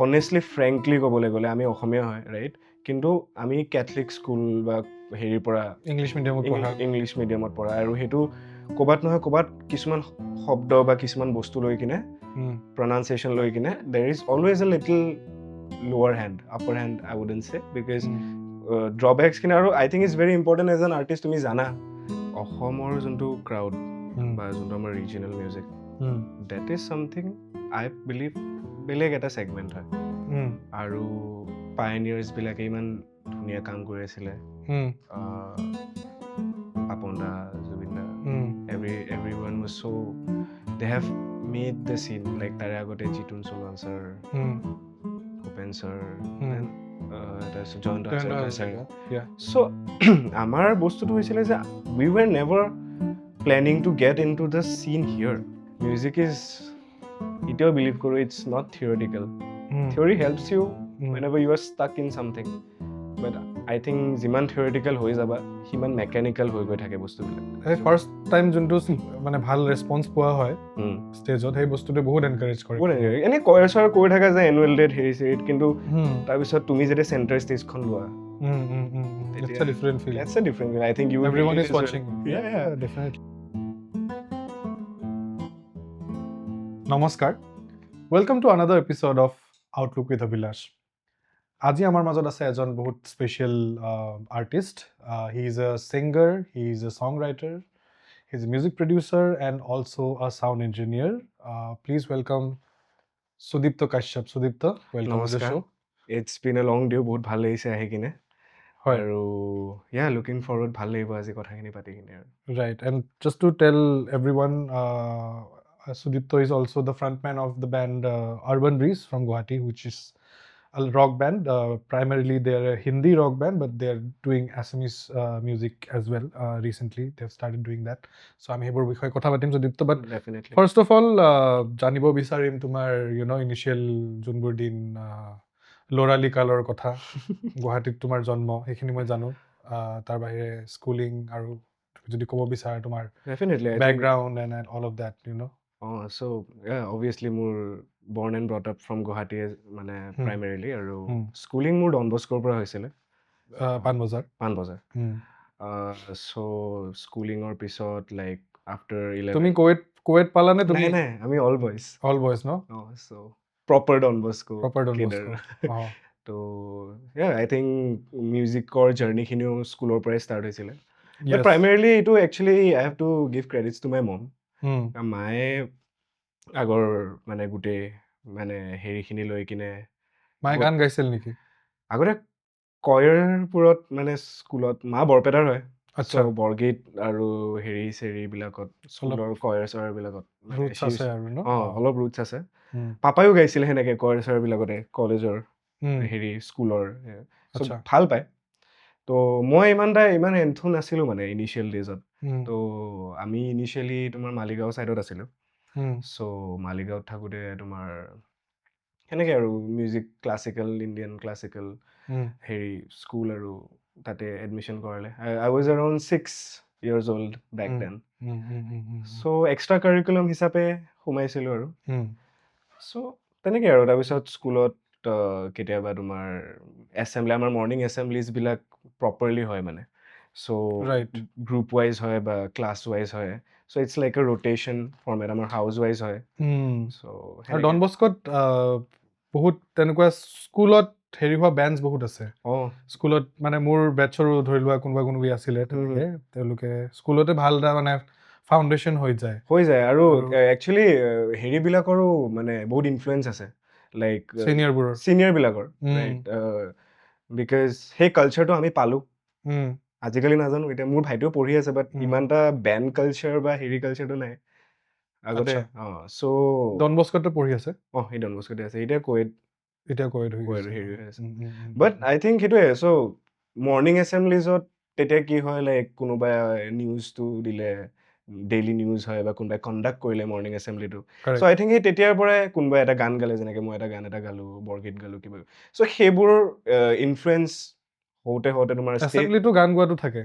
Honestly frankly ক'বলৈ গ'লে আমি অসমীয়া হয় ৰাইট কিন্তু আমি কেথলিক স্কুল বা হেৰিৰ পৰা ইংলিছ মিডিয়ামত পঢ়া আৰু সেইটো ক'ৰবাত নহয় ক'ৰবাত কিছুমান শব্দ বা কিছুমান বস্তু লৈ কিনে প্ৰনাউন্সিয়েশ্যন লৈ কিনে there is always a little lower hand upper hand I wouldn't say because ড্ৰবেক্সখিনি আৰু I think it's very important as an artist তুমি জানা অসমৰ যোনটো ক্ৰাউড বা যোনটো আমাৰ regional music that is something I believe বেলেগ এটা ছেগমেণ্ট হয় আৰু পায়নিয়াৰ্ছবিলাকে ইমান ধুনীয়া কাম কৰি আছিলে পাপন দা জুবিন দা everyone was so they have made the scene like তাৰে আগতে জিতুন চৌহান ছাৰ ভূপেন ছাৰ তাৰপিছত জয়ন্ত ছাৰ চ' আমাৰ বস্তুটো হৈছিলে যে we were never planning to get into the scene here music is এতিয়াও বিলিভ কৰোঁ it's not theoretical theory helps you whenever you are stuck in something but I think যিমান theoretical হৈ যাবা সিমান মেকানিকেল হৈ গৈ থাকে বস্তুবিলাক ফাৰ্ষ্ট টাইম যোনটো মানে ভাল ৰেছপন্স পোৱা হয় ষ্টেজত সেই বস্তুটোৱে বহুত এনকাৰেজ কৰে এনেই কয়াৰ কৈ থকা যায় এনুৱেল ডেট হেৰি চেৰিত কিন্তু তাৰপিছত তুমি যেতিয়া চেণ্টাৰ ষ্টেজখন লোৱা It's a different feel. That's a different feel. I think you everyone is watching. Yeah, definitely. Namaskar. Welcome to another episode of Outlook with Abhilash. আজি আমাৰ মাজত আছে এজন বহুত special artist he is a singer he is a songwriter he is a music producer and also' a sound engineer please welcome Sudeepta Kashyap. Sudeepta, welcome to the show. It's been a long day. বহুত ভাল লাগিছে আহি কিনে আৰু looking forward ভাল লাগিব আজি কথাখিনি পাতি কিনে right and just to tell everyone Sudeepta is also the frontman of the band Urban Breeze from Guwahati, which is a rock band. Primarily they're a Hindi rock band, but they're doing Assamese music as well. Recently they've started doing that. So I'm here বিষয়ে কথা পাতিম Sudeepta, but definitely first of all জানিব বিচাৰিম তোমাৰ initial যোনবোৰ দিন লৰালি কালৰ কথা গুৱাহাটীত তোমাৰ জন্ম সেইখিনি মই জানো তাৰ বাহিৰে স্কুলিং আৰু যদি ক'ব বিচাৰা তোমাৰ definitely background and all of that so yeah obviously মোৰ born and brought up from Guwahati মানে primarily আৰু schooling মোৰ Don Boscoৰ পৰা হৈছিলে পানবজাৰ so schooling or পিছত like after 11 তুমি কোৱেট পালা নে তুমি নাই আমি all boys no so proper Don Bosco তো yeah I think musicৰ journey খিনিও স্কুলৰ পৰাই start হৈছিলে but primarily এইটো actually I have to give credits to my mom মায়ে আগৰ মানে গোটেই মানে হেৰিখিনি লৈ কিনে মায়ে গান গাইছিল নেকি আগতে কয়াৰবোৰত মানে স্কুলত মা বৰপেটাৰ হয় আচ্ছা বৰগীত আৰু হেৰি চেৰিবিলাকত স্কুলৰ কয়াৰ চয়াৰবিলাকত ৰুটছ আছে আৰু ন অলপ ৰুটছ আছে পাপায়ো গাইছিলে সেনেকে কয়াৰ চয়াৰবিলাকতে কলেজৰ হেৰি স্কুলৰ ভাল পায় তো মই ইমান এন্থু নাছিলোঁ মানে ইনিচিয়েল ডেজত তো আমি ইনিচিয়েলি তোমাৰ মালিগাঁও ছাইডত আছিলোঁ চ' মালিগাঁৱত থাকোঁতে তোমাৰ সেনেকৈ আৰু মিউজিক ক্লাছিকেল ইণ্ডিয়ান ক্লাছিকেল হেৰি স্কুল আৰু তাতে এডমিশ্যন কৰালে I was around 6 years old back then so' extra curriculum হিচাপে সোমাইছিলোঁ আৰু চ' তেনেকৈ আৰু তাৰপিছত স্কুলত কেতিয়াবা তোমাৰ এছেম্বলি আমাৰ মৰ্ণিং এছেম্বলিজবিলাক প্ৰপাৰলি হয় মানে চ' গ্ৰুপ ৱাইজ হয় বা ক্লাছ ৱাইজ হয় so' it's like a rotation format আমাৰ হাউচ ৱাইজ হয় চ' ডন বস্কোত বহুত তেনেকুৱা স্কুলত হেৰি হোৱা বেণ্ডছ বহুত আছে স্কুলত মানে মোৰ বেটছৰো ধৰি লোৱা কোনোবা আছিলে তেওঁলোকে স্কুলতে ভাল এটা মানে ফাউণ্ডেশ্যন হৈ যায় আৰু একচুৱেলি হেৰিবিলাকৰো মানে বহুত ইনফ্লুৱেঞ্চ আছে লাইক চিনিয়ৰবিলাকৰ বিকজ সেই কালচাৰটো আমি পালোঁ আজিকালি নাজানো এতিয়া মোৰ ভাইটিও পঢ়ি আছে বাট ইমান এটা বেণ্ড কালচাৰ বা হেৰি কালচাৰটো নাই আগতে চ' ডন বস্কোতে পঢ়ি আছে সেই ডন বস্কোতে আছে এতিয়া কোৱেট হেৰি আছে বাট আই থিংক সেইটোৱে চ' মৰ্ণিং এছেম্বলিজত তেতিয়া কি হয় লাইক কোনোবাই নিউজটো দিলে ডেইলি নিউজ হয় বা কোনোবাই কণ্ডাক্ট কৰিলে মৰ্ণিং এছেম্বলিটো চ' আই থিংক সেই তেতিয়াৰ পৰাই কোনোবাই এটা গান গালে যেনেকৈ মই এটা গান গালোঁ বৰগীত গালোঁ কিবা চ' সেইবোৰ ইনফ্লুৱেঞ্চ হওঁতে তোমাৰ এছেম্বলিটো গান গোৱাটো থাকে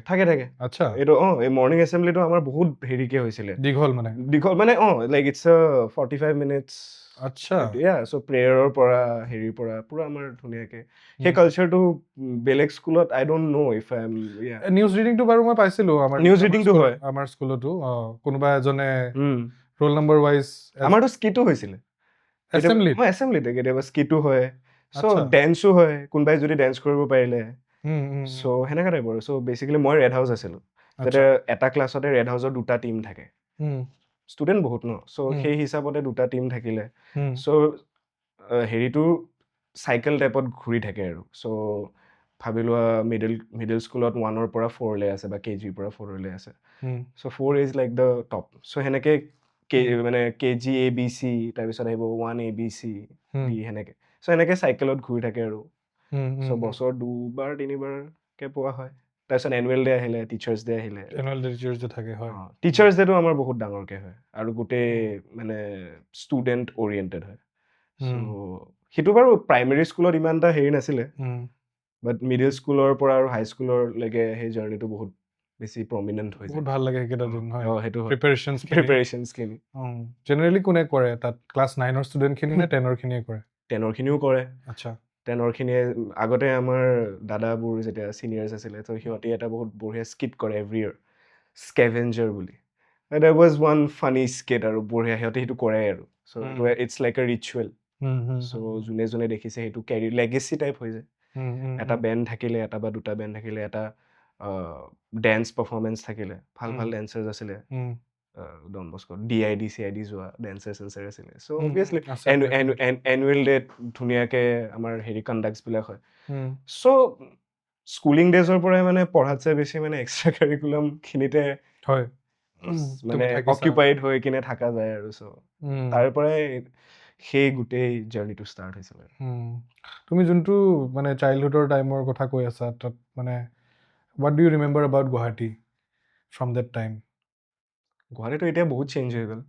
আচ্ছা এইটো এই মৰ্ণিং এছেম্বলিটো আমাৰ বহুত হেৰিকে হৈছিলে দীঘল মানে লাইক ইটছ 45 minutes আচ্ছা so প্ৰেয়াৰৰ পৰা হেৰিৰ পৰা পুৰা আমাৰ ধুনীয়াকে সেই কালচাৰটো বেলেগ স্কুলত I don't know if I am news ৰিডিংটো বাৰু মই পাইছিলো নিউজ ৰিডিংটো হয় আমাৰ স্কুলতো কোনোবা এজনে ৰোল নম্বৰ ৱাইজ আমাৰতো স্কিটো হৈছিলে এছেম্বলিতে কেতিয়াবা স্কিটো হয় চ' ডেন্সো হয় কোনোবাই যদি ডেন্স কৰিব পাৰিলে চ' সেনেকা টাইপৰ চ' বেচিকেলি মই ৰেড হাউচ আছিলো যাতে এটা ক্লাছতে ৰেড হাউচৰ 2টা টিম থাকে ষ্টুডেণ্ট বহুত ন চ' সেই হিচাপতে 2টা টিম থাকিলে চ' হেৰিটো চাইকেল টাইপত ঘূৰি থাকে আৰু চ' ভাবি লোৱা মিডল স্কুলত 1ৰ পৰা 4লৈ আছে বা কেজিৰ পৰা 4লৈ আছে চ' 4 ইজ লাইক দ্য টপ চ' সেনেকে মানে কেজি ABC তাৰপিছত আহিব 1 ABC D সেনেকে চ' এনেকে চাইকেলত ঘূৰি থাকে আৰু চ' বছৰ 2বাৰ 3বাৰকে পোৱা হয় তাৰপিছত এনুৱেল ডে আহিলে টিচাৰ্ছ ডে আহিলে টিচাৰ্ছ ডেটো আমাৰ বহুত ডাঙৰকে হয় আৰু গোটেই মানে ষ্টুডেণ্ট অৰিয়েণ্টেড হয় চ' সেইটো বাৰু প্ৰাইমেৰী স্কুলত ইমান এটা হেৰি নাছিলে বাট মিডল স্কুলৰ পৰা আৰু হাই স্কুলৰলৈকে সেই জাৰ্ণিটো বহুত বেছি প্ৰমিনেণ্ট হৈ যায় বহুত ভাল লাগে সেইকেইটা দিন হয় সেইটো প্ৰিপাৰেশ্যনছখিনি জেনেৰেলি কোনে কৰে তাত ক্লাছ 9ৰ ষ্টুডেণ্টখিনি নে 10ৰ খিনিয়ে কৰে 10ৰ খিনিও কৰে আচ্ছা 10ৰ খিনিয়ে আগতে আমাৰ দাদাবোৰ যেতিয়া চিনিয়ৰ্ছ আছিলে ত' সিহঁতে এটা বহুত বঢ়িয়া স্কিট কৰে এভৰি ইয়াৰ স্কেভেঞ্জাৰ বুলি that was one funny skit আৰু বঢ়িয়া সিহঁতে সেইটো কৰে আৰু চ' ইটছ লাইক এ ৰিচুৱেল চ' যোনে যোনে দেখিছে সেইটো কেৰি লেগেচি টাইপ হৈ যায় এটা বেণ্ড থাকিলে এটা বা 2টা বেণ্ড থাকিলে এটা ডেন্স পাৰফৰ্মেঞ্চ থাকিলে ভাল ভাল ডেন্সাৰ্ছ আছিলে ডন বস্কো DID CID যোৱা ডেন্সাৰ চেন্সাৰ আছিলে চ' অবভিয়াছলি এনুৱেল ডেত ধুনীয়াকৈ আমাৰ হেৰি কণ্ডাক্টছবিলাক হয় চ' স্কুলিং ডেজৰ পৰাই মানে পঢ়াতছে বেছি মানে এক্সট্ৰা কাৰিকুলামখিনিতে হয় মানে অকিউপাইড হৈ কিনে থকা যায় আৰু চ' তাৰ পৰাই সেই গোটেই জাৰ্ণিটো ষ্টাৰ্ট হৈছিলে তুমি যোনটো মানে চাইল্ডহুডৰ টাইমৰ কথা কৈ আছা তাত মানে what do you remember about Guwahati from that time গুৱাহাটীটো এতিয়া বহুত চেঞ্জ হৈ গ'ল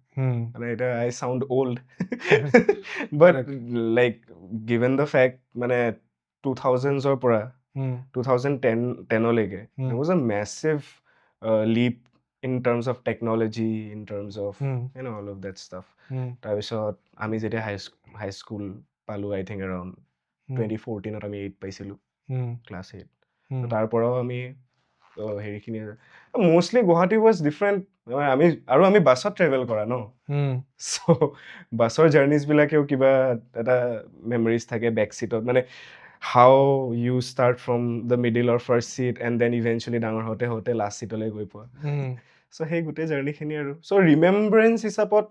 মানে এতিয়া I sound old but like given the fact মানে 2000ৰ পৰা 2010লৈকে there was a massive leap in terms of technology in terms of all of that stuff তাৰপিছত আমি যেতিয়া হাই স্কুল পালোঁ আই থিংক এৰাউণ্ড 2014ত আমি 8 পাইছিলোঁ ক্লাছ 8 তাৰ পৰাও আমি হেৰিখিনি মষ্টলি গুৱাহাটী ৱাজ ডিফাৰেণ্ট আমি বাছত ট্ৰেভেল কৰা ন চ' বাছৰ জাৰ্ণিজবিলাকেও কিবা এটা মেমৰিজ থাকে বেক ছিটত মানে how you start from the middle or first seat and then eventually ডাঙৰ হওঁতে হওঁতে লাষ্ট ছিটলৈ গৈ পোৱা চ' সেই গোটেই জাৰ্ণিখিনি আৰু চ' ৰিমেম্বাৰেঞ্চ হিচাপত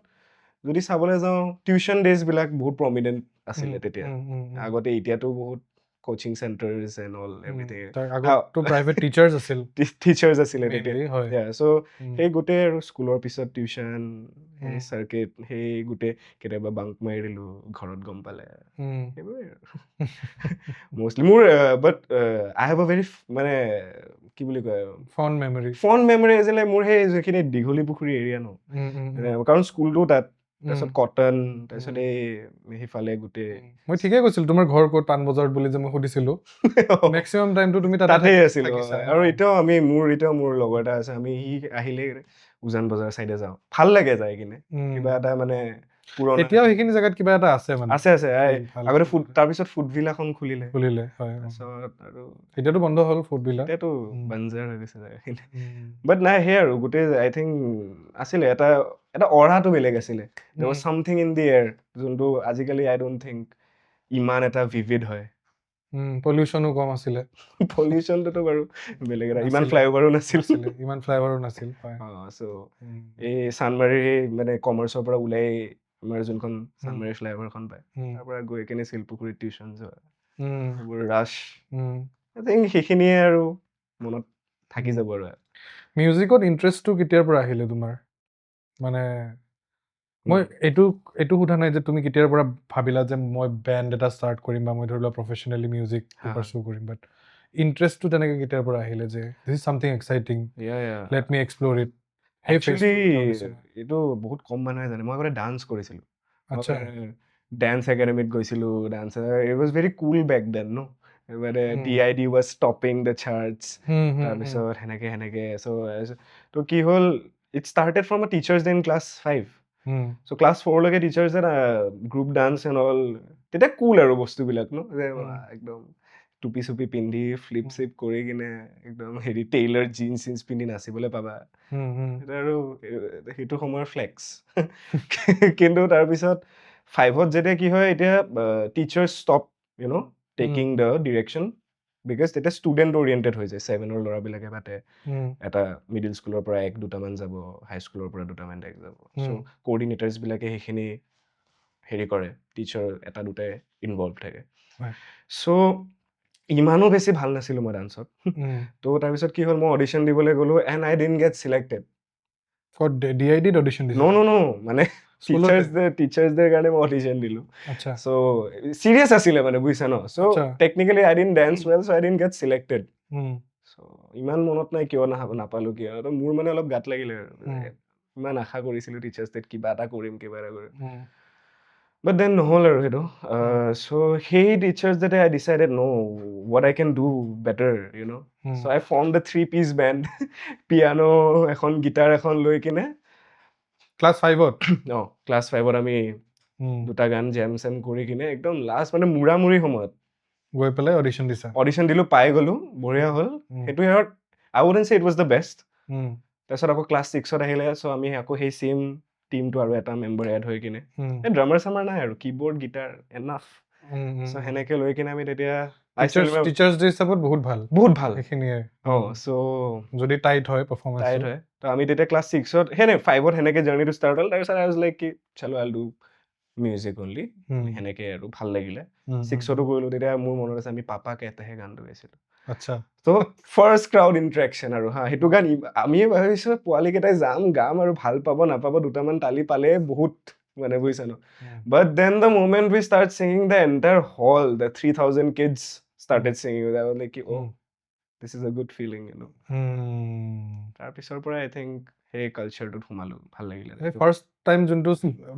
যদি চাবলৈ যাওঁ টিউশ্যন ডেজবিলাক বহুত প্ৰমিনেণ্ট আছিলে তেতিয়া আগতে এতিয়াতো বহুত coaching centres and all everything private teachers আছিল টিচাৰ্ছ আছিলে তেতিয়া চ' সেই গোটেই আৰু স্কুলৰ পিছত টিউশ্যন সেই চাৰ্কিট সেই গোটেই কেতিয়াবা বাংক মাৰি দিলোঁ ঘৰত গম পালে সেইবোৰে আৰু মষ্টলি মোৰ বাট আই হেভ এ ভেৰি মানে কি বুলি কয় ফণ্ড মেমৰি আছিলে মোৰ সেই যিখিনি দীঘলী পুখুৰী এৰিয়া ন কাৰণ স্কুলটো তাত তাৰপিছত কটন তাৰপিছত এই সিফালে গোটেই মই ঠিকেই কৈছিলোঁ তোমাৰ ঘৰ ক'ত পাণবজাৰত বুলি যে মই সুধিছিলোঁ মেক্সিমাম টাইমটো তুমি তাতেই আছিলোঁ আৰু এতিয়াও মোৰ লগৰ এটা আছে আমি সি আহিলে উজান বজাৰ চাইডে যাওঁ ভাল লাগে যায় কিনে কিবা এটা মানে এতিয়াও সেইখিনি জেগাত কিবা এটা আছে মানে আছে আগতে তাৰপিছত ফুডভিলা এখন খুলিলে হয় তাৰপিছত আৰু এতিয়াতো বন্ধ হ'ল ফুডভিলা এতিয়াতো বাঞ্জাৰ হৈ গৈছে জেগাখিনি বাট নাই সেই আৰু গোটেই আই থিংক আছিলে এটা অৰাটো বেলেগ আছিলে there was something in the air যোনটো আজিকালি আই ডোন্ট থিংক ইমান এটা ভিভিড হয় পলিউশ্যনো কম আছিলে পলিউশ্যনটোতো বাৰু বেলেগ এটা ইমান ফ্লাইঅভাৰো নাছিল চ' এই চানমাৰীৰ মানে কমাৰ্চৰ পৰা ওলাই আমাৰ যোনখন চানমাৰী ফ্লাইঅভাৰখন পায় তাৰ পৰা গৈ কিনে শিলপুখুৰীত টিউশ্যন যোৱা সেইবোৰ ৰাছ আই থিংক সেইখিনিয়ে আৰু মনত থাকি যাব আৰু মিউজিকত ইণ্টাৰেষ্টটো কেতিয়াৰ পৰা আহিলে তোমাৰ মানে মই এইটো সোধা নাই যে তুমি কেতিয়াৰ পৰা ভাবিলা যে মই বেণ্ড এটা ষ্টাৰ্ট কৰিম বা মই ধৰি লোৱা প্ৰফেচনেলি মিউজিক পাৰ্চু কৰিম বাট ইণ্টাৰেষ্টটো তেনেকৈ কেতিয়াৰ পৰা আহিলে যে this is something exciting let me explore it এইটো বহুত কম মানুহে জানে মই আগতে ডান্স কৰিছিলোঁ ডান্স একাডেমীত গৈছিলোঁ dance it was very cool back then no মানে DID was topping the charts তাৰপিছত সেনেকে চ' তো কি হ'ল it started from a teachers day in class 5 so' class 4 লৈকে টিচাৰ্ছে গ্ৰুপ ডান্স এণ্ড অল তেতিয়া কুল আৰু বস্তুবিলাক ন যে একদম টুপি চুপি পিন্ধি ফ্লিপ চিপ কৰি কিনে একদম হেৰি টেইলাৰ জিন্স চিন্স পিন্ধি নাচিবলৈ পাবা সেইটো আৰু সেইটো সময়ৰ ফ্লেক্স কিন্তু তাৰপিছত 5ত যেতিয়া কি হয় এতিয়া teacher stop you know taking the direction because তেতিয়া ষ্টুডেণ্ট অৰিয়েণ্টেড হৈ যায় 7ৰ ল'ৰাবিলাকে পাতে এটা মিডিল স্কুলৰ পৰা 1-2টামান যাব হাই স্কুলৰ পৰা 2টামান যাব চ' কৰ্ডিনেটাৰ্ছবিলাকে সেইখিনি হেৰি কৰে টিচাৰ 1-2টাই ইনভলভ থাকে চ' ইমানো বেছি ভাল নাছিলোঁ মই ডান্সত তো তাৰপিছত কি হ'ল মই অডিশ্যন দিবলৈ গ'লোঁ and I didn't get selected for DIDত অডিশ্যন দিছিল নো মানে টিচাৰ্ছদেৰ কাৰণে মই অডিশ্যন দিলোঁ চ' চিৰিয়াছ আছিলে মানে বুজিছা ন so' technically I didn't dance well so' I didn't get selected so' ইমান মনত নাই কিয় নাপালোঁ কিয় মোৰ মানে অলপ গাত লাগিলে ইমান আশা কৰিছিলোঁ টিচাৰ্ছদেৰ কিবা এটা কৰিম বাট দেন নহ'ল আৰু সেইটো চ' সেই টিচাৰ্ছদে আই ডিচাইডেড ন what I can do better you know so I formed a 3-piece band piano এখন গিটাৰ এখন লৈ কিনে ক্লাছ 5ত ক্লাছ 5ত আমি দুটা গান জেম চেম কৰি কিনে একদম লাষ্ট মানে মুৰামুৰি সময়ত গৈ পেলাই অডিশ্যন দিলোঁ পাই গ'লোঁ বঢ়িয়া হ'ল সেইটো ইয়াৰত I wouldn't say it was the best তাৰপিছত আকৌ ক্লাছ 6ত আহিলে চ' আমি আকৌ সেই চেম টিমটো আৰু এটা মেম্বাৰ এড হৈ কিনে এই ড্ৰামাৰ চামাৰ নাই আৰু কিবৰ্ড গিটাৰ এনাফ চ' সেনেকে লৈ কিনে আমি তেতিয়া টিচাৰ্ছ ডে হিচাপত বহুত ভাল সেইখিনিয়ে চ' যদি টাইট হয় পাৰফৰ্মেঞ্চ টাইট হয় তো আমি তেতিয়া ক্লাছ 6ত 5ত সেনেকে জাৰ্ণিটো ষ্টাৰ্ট হ'ল তাৰপিছত আই ৱাজ লাইক কি চলো আইল ডু মিউজিক অনলি সেনেকে আৰু ভাল লাগিলে 6তো কৰিলোঁ তেতিয়া মোৰ মনত আছে আমি পাপা কেহতেহে গানটো গাইছিলোঁ আচ্ছা তো ফাৰ্ষ্ট ক্ৰাউড ইণ্টাৰেকশ্যন আৰু সেইটো গান আমিয়ে ভাবিছোঁ পোৱালীকেইটাই গাম আৰু ভাল পাব নাপাব দুটামান তালি পালে বহুত মানে বুজিছা ন but then the moment we start singing the entire hall the 3,000 kids started singing I was like কি this is a good feeling you know তাৰপিছৰ পৰা আই থিংক সেই কালচাৰটোত সোমালোঁ ভাল লাগিলে ফাৰ্ষ্ট টাইম যোনটো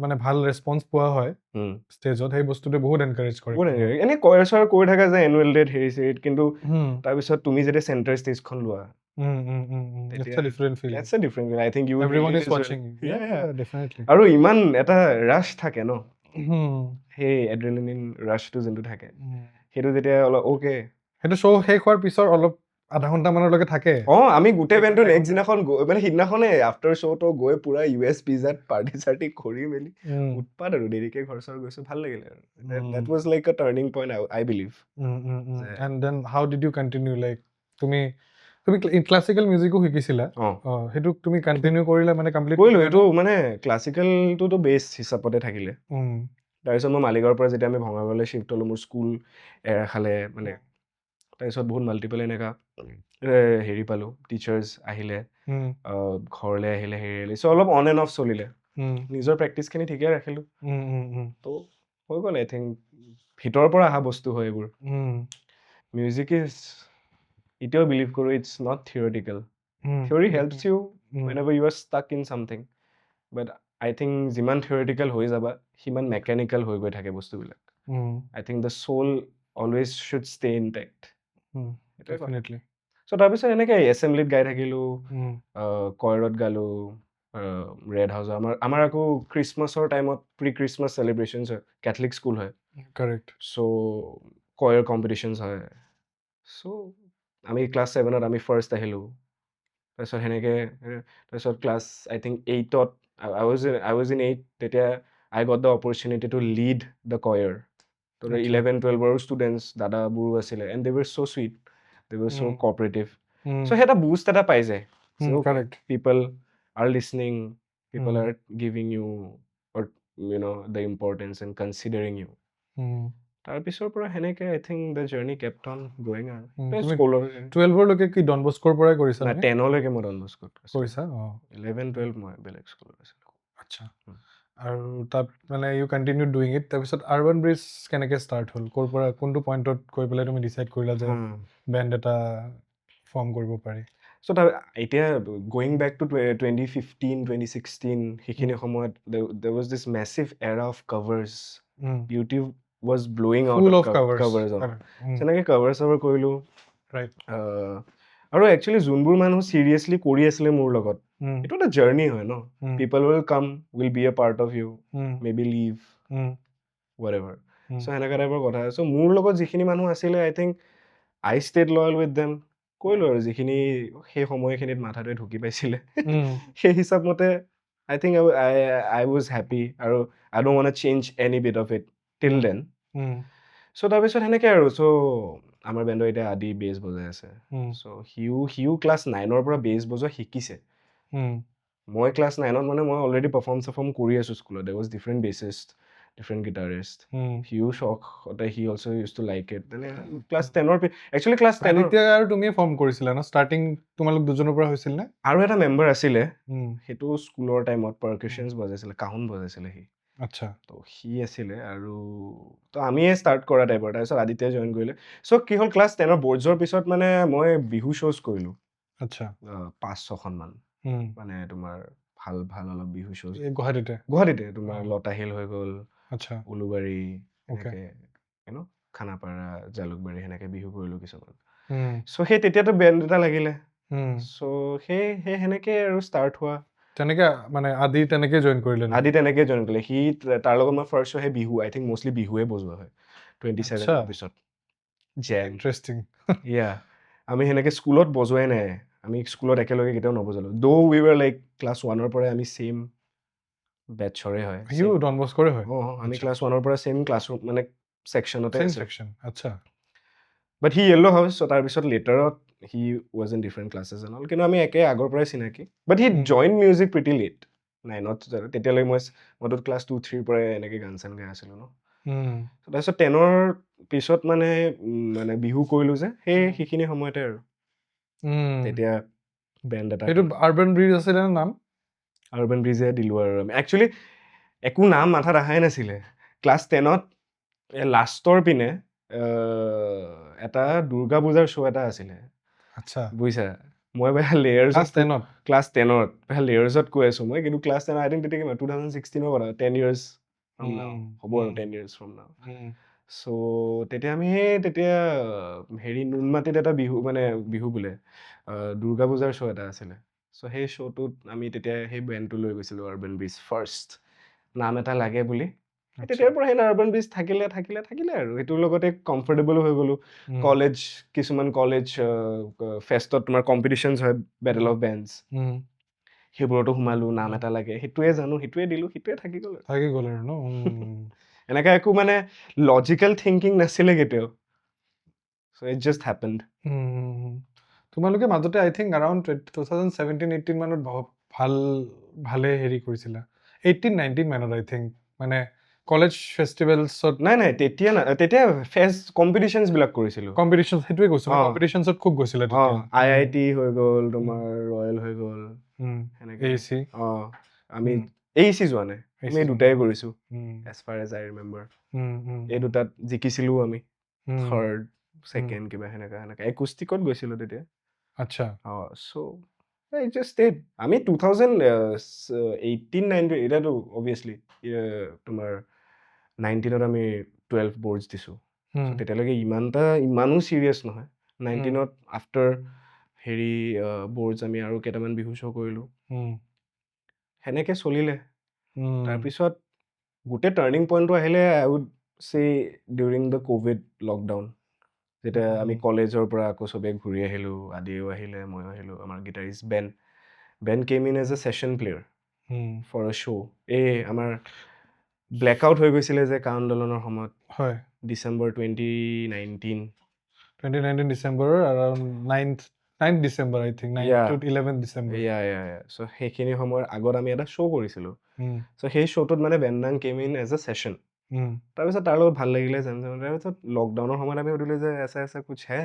মানে ভাল ৰেছপন্স পোৱা হয় ষ্টেজত সেই বস্তুটোৱে বহুত এনকাৰেজ কৰে এনেই কয়াৰ কৰি থাকে যে এনুৱেল ডেত হেৰি চেৰিত কিন্তু তাৰপিছত তুমি যেতিয়া চেণ্টাৰ ষ্টেজখন লোৱা আৰু ইমান এটা ৰাছ থাকে ন সেই এড্ৰেনালিন ৰাছটো যোনটো থাকে সেইটো যেতিয়া অলপ অ'কে সেইটো শ্ব' শেষ হোৱাৰ পিছৰ অলপ আধা ঘণ্টামানলৈকে থাকে আমি গোটেই বেণ্ডটো নেক্সট দিনাখন মানে সিদিনাখনে আফটাৰ শ্ব'টো গৈ পুৰা US পিজ্জাত পাৰ্টি চাৰ্টি কৰি মেলি উৎপাত আৰু দেৰিকে ঘৰ চৰ গৈছোঁ ভাল লাগিলে আৰু that was like a turning point I believe and then how did you continue like তুমি ক্লাছিকেল মিউজিকো শিকিছিলা সেইটো তুমি কণ্টিনিউ কৰিলা মানে কমপ্লিট কৰিলোঁ এইটো মানে ক্লাছিকেলটোতো বেছ হিচাপতে থাকিলে তাৰপিছত মই মালিগাঁৱৰ পৰা যেতিয়া আমি ভঙাগড়লৈ শ্বিফ্ট হ'লোঁ মোৰ স্কুল এৰাখালে মানে তাৰপিছত বহুত মাল্টিপল এনেকুৱা হেৰি পালোঁ টিচাৰ্ছ আহিলে ঘৰলৈ আহিলে হেৰি চ' অলপ অন এণ্ড অফ চলিলে নিজৰ প্ৰেক্টিচখিনি ঠিকে ৰাখিলোঁ তো হৈ গ'ল আই থিংক ভিতৰৰ পৰা অহা বস্তু হয় এইবোৰ মিউজিক ইজ এতিয়াও বিলিভ কৰোঁ it's not theoretical theory helps you whenever you are stuck in something but I think যিমান থিয়ৰিটিকেল হৈ যাবা সিমান মেকানিকেল হৈ গৈ থাকে বস্তুবিলাক I think the soul always should stay intact definitely চ' তাৰপিছত এনেকৈ এছেম্বলিত গাই থাকিলোঁ কয়ৰত গালোঁ ৰেড হাউচৰ আমাৰ আকৌ খ্ৰীষ্টমাছৰ টাইমত প্ৰি খ্ৰীষ্টমাছ চেলিব্ৰেশ্যনছ হয় কেথলিক স্কুল হয় কাৰেক্ট চ' কয়ৰ কম্পিটিশ্যনছ হয় চ' আমি ক্লাছ 7ত আমি ফাৰ্ষ্ট আহিলোঁ তাৰপিছত সেনেকৈ তাৰপিছত ক্লাছ আই থিংক 8ত I was in 8 তেতিয়া I got the opportunity to lead the choir তো 11-12ৰ ষ্টুডেণ্টছ দাদাবোৰো আছিলে and they were so sweet they were so cooperative so এটা বুষ্ট এটা পাই যায় people are listening people are giving you or you know the importance and considering you তাৰপিছৰ পৰা সেনেকৈ I think the journey kept on going আৰু 12লৈকে কি Don বস্কোৰ পৰাই কৰিছা না 10লৈকে মই ডন বস্কোত কৰিছা 11-12 মই বেলেগ স্কুলত আছিলোঁ আচ্ছা আৰু তাত মানে ইউ কণ্টিনিউ ডুইং ইট তাৰপিছত আৰ্বান ব্ৰিজ কেনেকৈ ষ্টাৰ্ট হ'ল ক'ৰ পৰা কোনটো পইণ্টত গৈ পেলাই তুমি ডিচাইড কৰিলা যে বেণ্ড এটা ফৰ্ম কৰিব পাৰি চ' এতিয়া গোয়িং বেক টু 2015-2016 সেইখিনি সময়ত there was this massive era of covers YouTube was blowing out full of covers তেনেকৈ কভাৰ কৰিলোঁ ৰাইট আৰু একচুৱেলি যোনবোৰ মানুহ চিৰিয়াছলি কৰি আছিলে মোৰ লগত এইটো এটা জাৰ্নি হয় ন, people will come, will be a part of you, may be leave, whatever. So সেনেকুৱা টাইপৰ কথা। চ' মোৰ লগত যিখিনি মানুহ আছিলে, I think I stayed loyal with them. কৈলোঁ আৰু যিখিনি সেই সময়খিনিত মাথাটোৱে ঢুকি পাইছিলে সেই হিচাপ মতে I think I was happy আৰু I don't want change any bit of it till then. So' তাৰপিছত সেনেকৈ আৰু চ' আমাৰ বেণ্ডৰ এতিয়া আদি বেছ বজাই আছে। চ' সিও ক্লাছ 9ৰ পৰা বেছ বজোৱা শিকিছে। মই ক্লাছ 9ত মানে মই অলৰেডি পাৰফৰ্ম কৰি আছোঁ স্কুলত। There was different bassist, different guitarist. সিও চখতে he also' use to like it. মানে ক্লাছ 10ৰ একচুৱেলি ক্লাছ 10ৰ তেতিয়া আৰু তুমিয়ে ফৰ্ম কৰিছিলা ন? ষ্টাৰ্টিং তোমালোক দুজনৰ পৰা হৈছিল নে? আৰু এটা মেম্বাৰ আছিলে, সেইটো স্কুলৰ টাইমত পাৰ্কাশ্যনছ বজাইছিলে, কাহুন বজাইছিলে সি। আচ্ছা। তো সি আছিলে আৰু তো আমিয়ে ষ্টাৰ্ট কৰা টাইপৰ। তাৰপিছত আদিত্যই জইন কৰিলে। চ' কি হ'ল, ক্লাছ 10ৰ বৰ্ডছৰ পিছত মানে মই বিহু শ্ব'জ কৰিলোঁ। আচ্ছা। 5-6খনমান। মানে তোমাৰ ভাল ভাল অলপ বিহু শ্ব'জ গুৱাহাটীতে তোমাৰ লতাশিল হৈ গ'ল, আচ্ছা, উলুবাৰী, এনেকৈ খানাপাৰা, জালুকবাৰী, সেনেকৈ বিহু কৰিলোঁ কিছুমান। চ' সেই তেতিয়াতো বেণ্ড এটা লাগিলে। চ' সেই সেনেকৈ আৰু ষ্টাৰ্ট হোৱা। তেনেকে মানে আদি তেনেকে জইন কৰিলে? আদি তেনেকে জইন কৰিলে। সি তাৰ লগত মই ফাৰ্ষ্ট শ্ব'হে বিহু, আই থিংক মষ্টলি বিহুৱে বজোৱা হয় 27ৰ পিছত। জেম। ইণ্টাৰেষ্টিং। ইয়া, আমি সেনেকৈ স্কুলত বজোৱাই নাই। আমি স্কুলত একেলগে কেতিয়াও নবজালোঁ। উই ৱাৰ লাইক ক্লাছ 1ৰ পৰাই আমি ছেইম বেটছৰে হয়। সিও ডন বস্কৰে হয়? আমি ক্লাছ 1ৰ পৰা ছেইম ক্লাছৰুম মানে ছেকশ্যনতে আছোঁ। আচ্ছা। বাট সি য়েল্ল' হাউচ, চ' তাৰপিছত লেটাৰত he was in different classes and all. কিন্তু আমি একে আগৰ পৰাই চিনাকি। But he join music pretty late, 9ত। তেতিয়ালৈকে মইতো ক্লাছ 2-3ৰ পৰাই এনেকৈ গান চান গাই আছিলোঁ ন। তাৰপিছত 10ৰ পিছত মানে বিহু কৰিলোঁ যে, সেইখিনি সময়তে আৰু তেতিয়া বেণ্ড এটা। সেইটো আৰ্বান ব্ৰিজ আছিলে নাম? আৰ্বান ব্ৰিজে দিলোঁ আৰু আমি। একচুৱেলি একো নাম মাথাত অহাই নাছিলে। ক্লাছ 10ত লাষ্টৰ পিনে এটা দুৰ্গা পূজাৰ শ্ব' এটা আছিলে। আচ্ছা, বুজিছা? মই ক্লাছ 10ত লেয়াৰ্ছত কৈ আছোঁ মই, কিন্তু ক্লাছ 10 আই থিংক তেতিয়া 2016ৰ কথা, 10 years from now হ'ব আৰু 10 years from now. চ' তেতিয়া আমি নুনমাটিত এটা বিহু বোলে দুৰ্গা পূজাৰ শ্ব' এটা আছিলে। চ' সেই শ্ব'টোত আমি তেতিয়া সেই বেণ্ডটো লৈ গৈছিলোঁ, আৰ্বান ব্ৰিজ ফাৰ্ষ্ট। নাম এটা লাগে বুলি তেতিয়াৰ পৰা সেই আৰ্বান ব্ৰিজ থাকিলে আৰু সেইটোৰ লগতে কমফৰ্টেবলো হৈ গ'লোঁ। কিছুমান কলেজ ফেষ্টত তোমাৰ কম্পিটিশ্যনছ হয়, বেটেল অফ বেণ্ডছ, সেইবোৰতো সোমালোঁ। নাম এটা লাগে, সেইটোৱে জানো, সেইটোৱে দিলোঁ, সেইটোৱে থাকি গ'ল আৰু ন। এনেকৈ একো মানে লজিকেল থিংকিং নাছিলে কেতিয়াও। চ' ইট জাষ্ট হেপেণ্ড। তোমালোকে মাজতে আই থিংক এৰাউণ্ড 2017-18 মানত ভালে হেৰি কৰিছিলা। 18-19 মানত আই থিংক, মানে কলেজ ফেষ্টিভেলছত। নাই তেতিয়া ফেষ্ট কম্পিটিশ্যনছবিলাক কৰিছিলোঁ। কম্পিটিশ্যন, সেইটোৱে কৈছোঁ, কম্পিটিশ্যনছত খুব গৈছিলে তেতিয়া। IIT হৈ গ'ল, তোমাৰ ৰয়েল হৈ গ'ল, সেনেকৈ। আমি AEC যোৱা নাই, আমি এই দুটাই কৰিছোঁ এজ ফাৰ এজ আই ৰিমেম্বাৰ। এই দুটাত জিকিছিলোঁ আমি, থাৰ্ড, ছেকেণ্ড, কিবা সেনেকুৱা একুষ্টিকত গৈছিলোঁ তেতিয়া। আচ্ছা। চ' ইট জাষ্ট ষ্টেড। আমি 2018-19 এতিয়াতো অভিয়াছলি তোমাৰ 19ত আমি 12 বৰ্ডছ দিছোঁ। চ' তেতিয়ালৈকে ইমানো ছিৰিয়াছ নহয়। 19ত আফটাৰ বৰ্ডছ আমি আৰু কেইটামান বিহু শ্ব' কৰিলোঁ। সেনেকৈ চলিলে। তাৰপিছত গোটেই টাৰ্ণিং পইণ্টটো আহিলে I would say during the Covid lockdown, যেতিয়া আমি কলেজৰ পৰা আকৌ চবেই ঘূৰি আহিলোঁ। আদিও আহিলে, ময়ো আহিলোঁ। আমাৰ guitarist Ben came in as a session player for a show'. আমাৰ ব্লেক আউট হৈ গৈছিলে যে কা আন্দোলনৰ সময়ত, হয়, ডিচেম্বৰ 2019 ডিচেম্বৰৰ around 9th December, I think 9th to 11th December. চ' সেইখিনি সময়ৰ আগত আমি এটা শ্ব' কৰিছিলোঁ। চ' সেই শ্ব'টোত মানে Ben came in as a session. তাৰপিছত তাৰ লগত ভাল লাগিলে তাৰপিছত লকডাউনৰ সময়ত আমি সুধিলোঁ যে এছা কুছ হে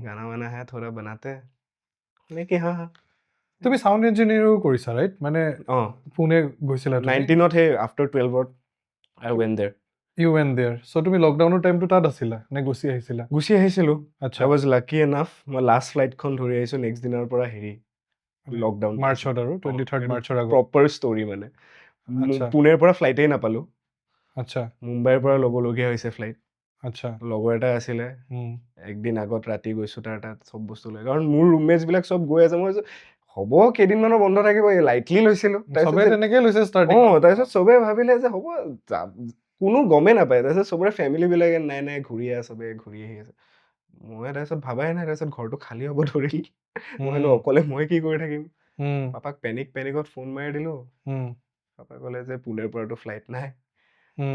গানা বানা হে থোৰা বনাতে নেকি। তুমি চাউণ্ড ইঞ্জিনিয়াৰো কৰিছা, ৰাইট? মানে পুনে গৈছিলা 19ত, সেই আফটাৰ 12ত I went there. You went there. So' তুমি লকডাউনৰ টাইমটো তাত আছিলা নে গুচি আহিছিলা? গুচি আহিছিলোঁ। আচ্ছা, আই ৱাজ লাকি এনাফ, মই লাষ্ট ফ্লাইটখন ধৰি আহিছোঁ নেক্সট দিনৰ পৰা লকডাউন। মাৰ্চত আৰু 23rd মাৰ্চৰ আগত। প্ৰপাৰ ষ্টৰি মানে পুনেৰ পৰা ফ্লাইটেই নাপালোঁ। আচ্ছা, মুম্বাইৰ পৰা ল'বলগীয়া হৈছে ফ্লাইট। আচ্ছা, লগৰ এটা আছিলে, একদিন আগত ৰাতি গৈছোঁ তাৰ তাত চব বস্তু লৈ, কাৰণ মোৰ ৰুমমেটছবিলাক চব গৈ আছে। মই হ'ব কেইদিনমানৰ বন্ধ থাকিব লাইটলি লৈছিলোঁ তাৰপিছত চবে ভাবিলে যে হ'ব কোনো গমেই নাপায় তাৰপিছত চবৰে ফেমিলিবিলাকে নাই ঘূৰি আছে চবে ঘূৰি আহি আছে মই তাৰপিছত ভাবাই নাই তাৰপিছত ঘৰটো খালী হ'ব ধৰিল মই অকলে মই কি কৰি থাকিম পাপাক পেনিকত ফোন মাৰি দিলোঁ পাপাই ক'লে যে পুনেৰ পৰাতো ফ্লাইট নাই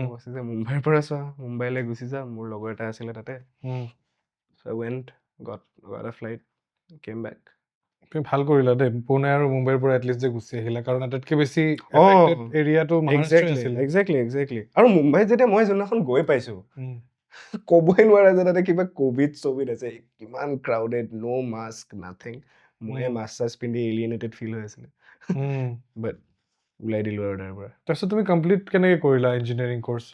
কৈছে যে মুম্বাইৰ পৰা চোৱা মুম্বাইলৈ গুচি যাম মোৰ লগৰ এটা আছিলে তাতে so I went got a flight came back তুমি ভাল কৰিলা দেই পুনে আৰু মুম্বাইৰ পৰা এটলিষ্ট যে গুচি আহিলা কাৰণ আটাইতকৈ বেছি এফেক্টেড এৰিয়াটো মহাৰাষ্ট্ৰই আছিল এক্সেক্টলি আৰু মুম্বাইত যেতিয়া মই যোনদিনাখন গৈ পাইছোঁ ক'বই নোৱাৰে যে তাতে কিবা ক'ভিড আছে কিমান ক্ৰাউডেড ন' মাস্ক নাথিং ময়ে মাস্ক চাস্ক পিন্ধি এলিয়েনেটেড ফিল হৈ আছিলে বাট ওলাই দিলোঁ আৰু তাৰ পৰা তাৰপিছত তুমি কমপ্লিট কেনেকৈ কৰিলা ইঞ্জিনিয়াৰিং কৰ্চ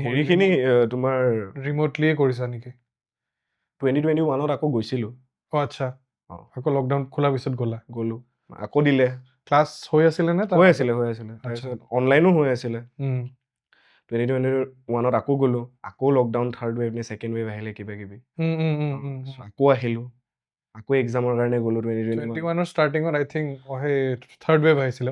হেৰিখিনি তোমাৰ ৰিম'টলিয়ে কৰিছা নেকি 2021ত আকৌ গৈছিলোঁ আচ্ছা আকৌ লকডাউন খোলাৰ পিছত গ'লোঁ আকৌ দিলে ক্লাছ হৈ আছিলে নে হৈ আছিলে তাৰপিছত অনলাইনো হৈ আছিলে 2021ত আকৌ গ'লোঁ আকৌ লকডাউন থাৰ্ড ৱেভ নে ছেকেণ্ড ৱেভ আহিলে কিবা কিবি আকৌ আহিলোঁ আকৌ এক্সামৰ কাৰণে গ'লোঁ 2021ৰ ষ্টাৰ্টিঙত আই থিংক সেই থাৰ্ড ৱেভ আহিছিলে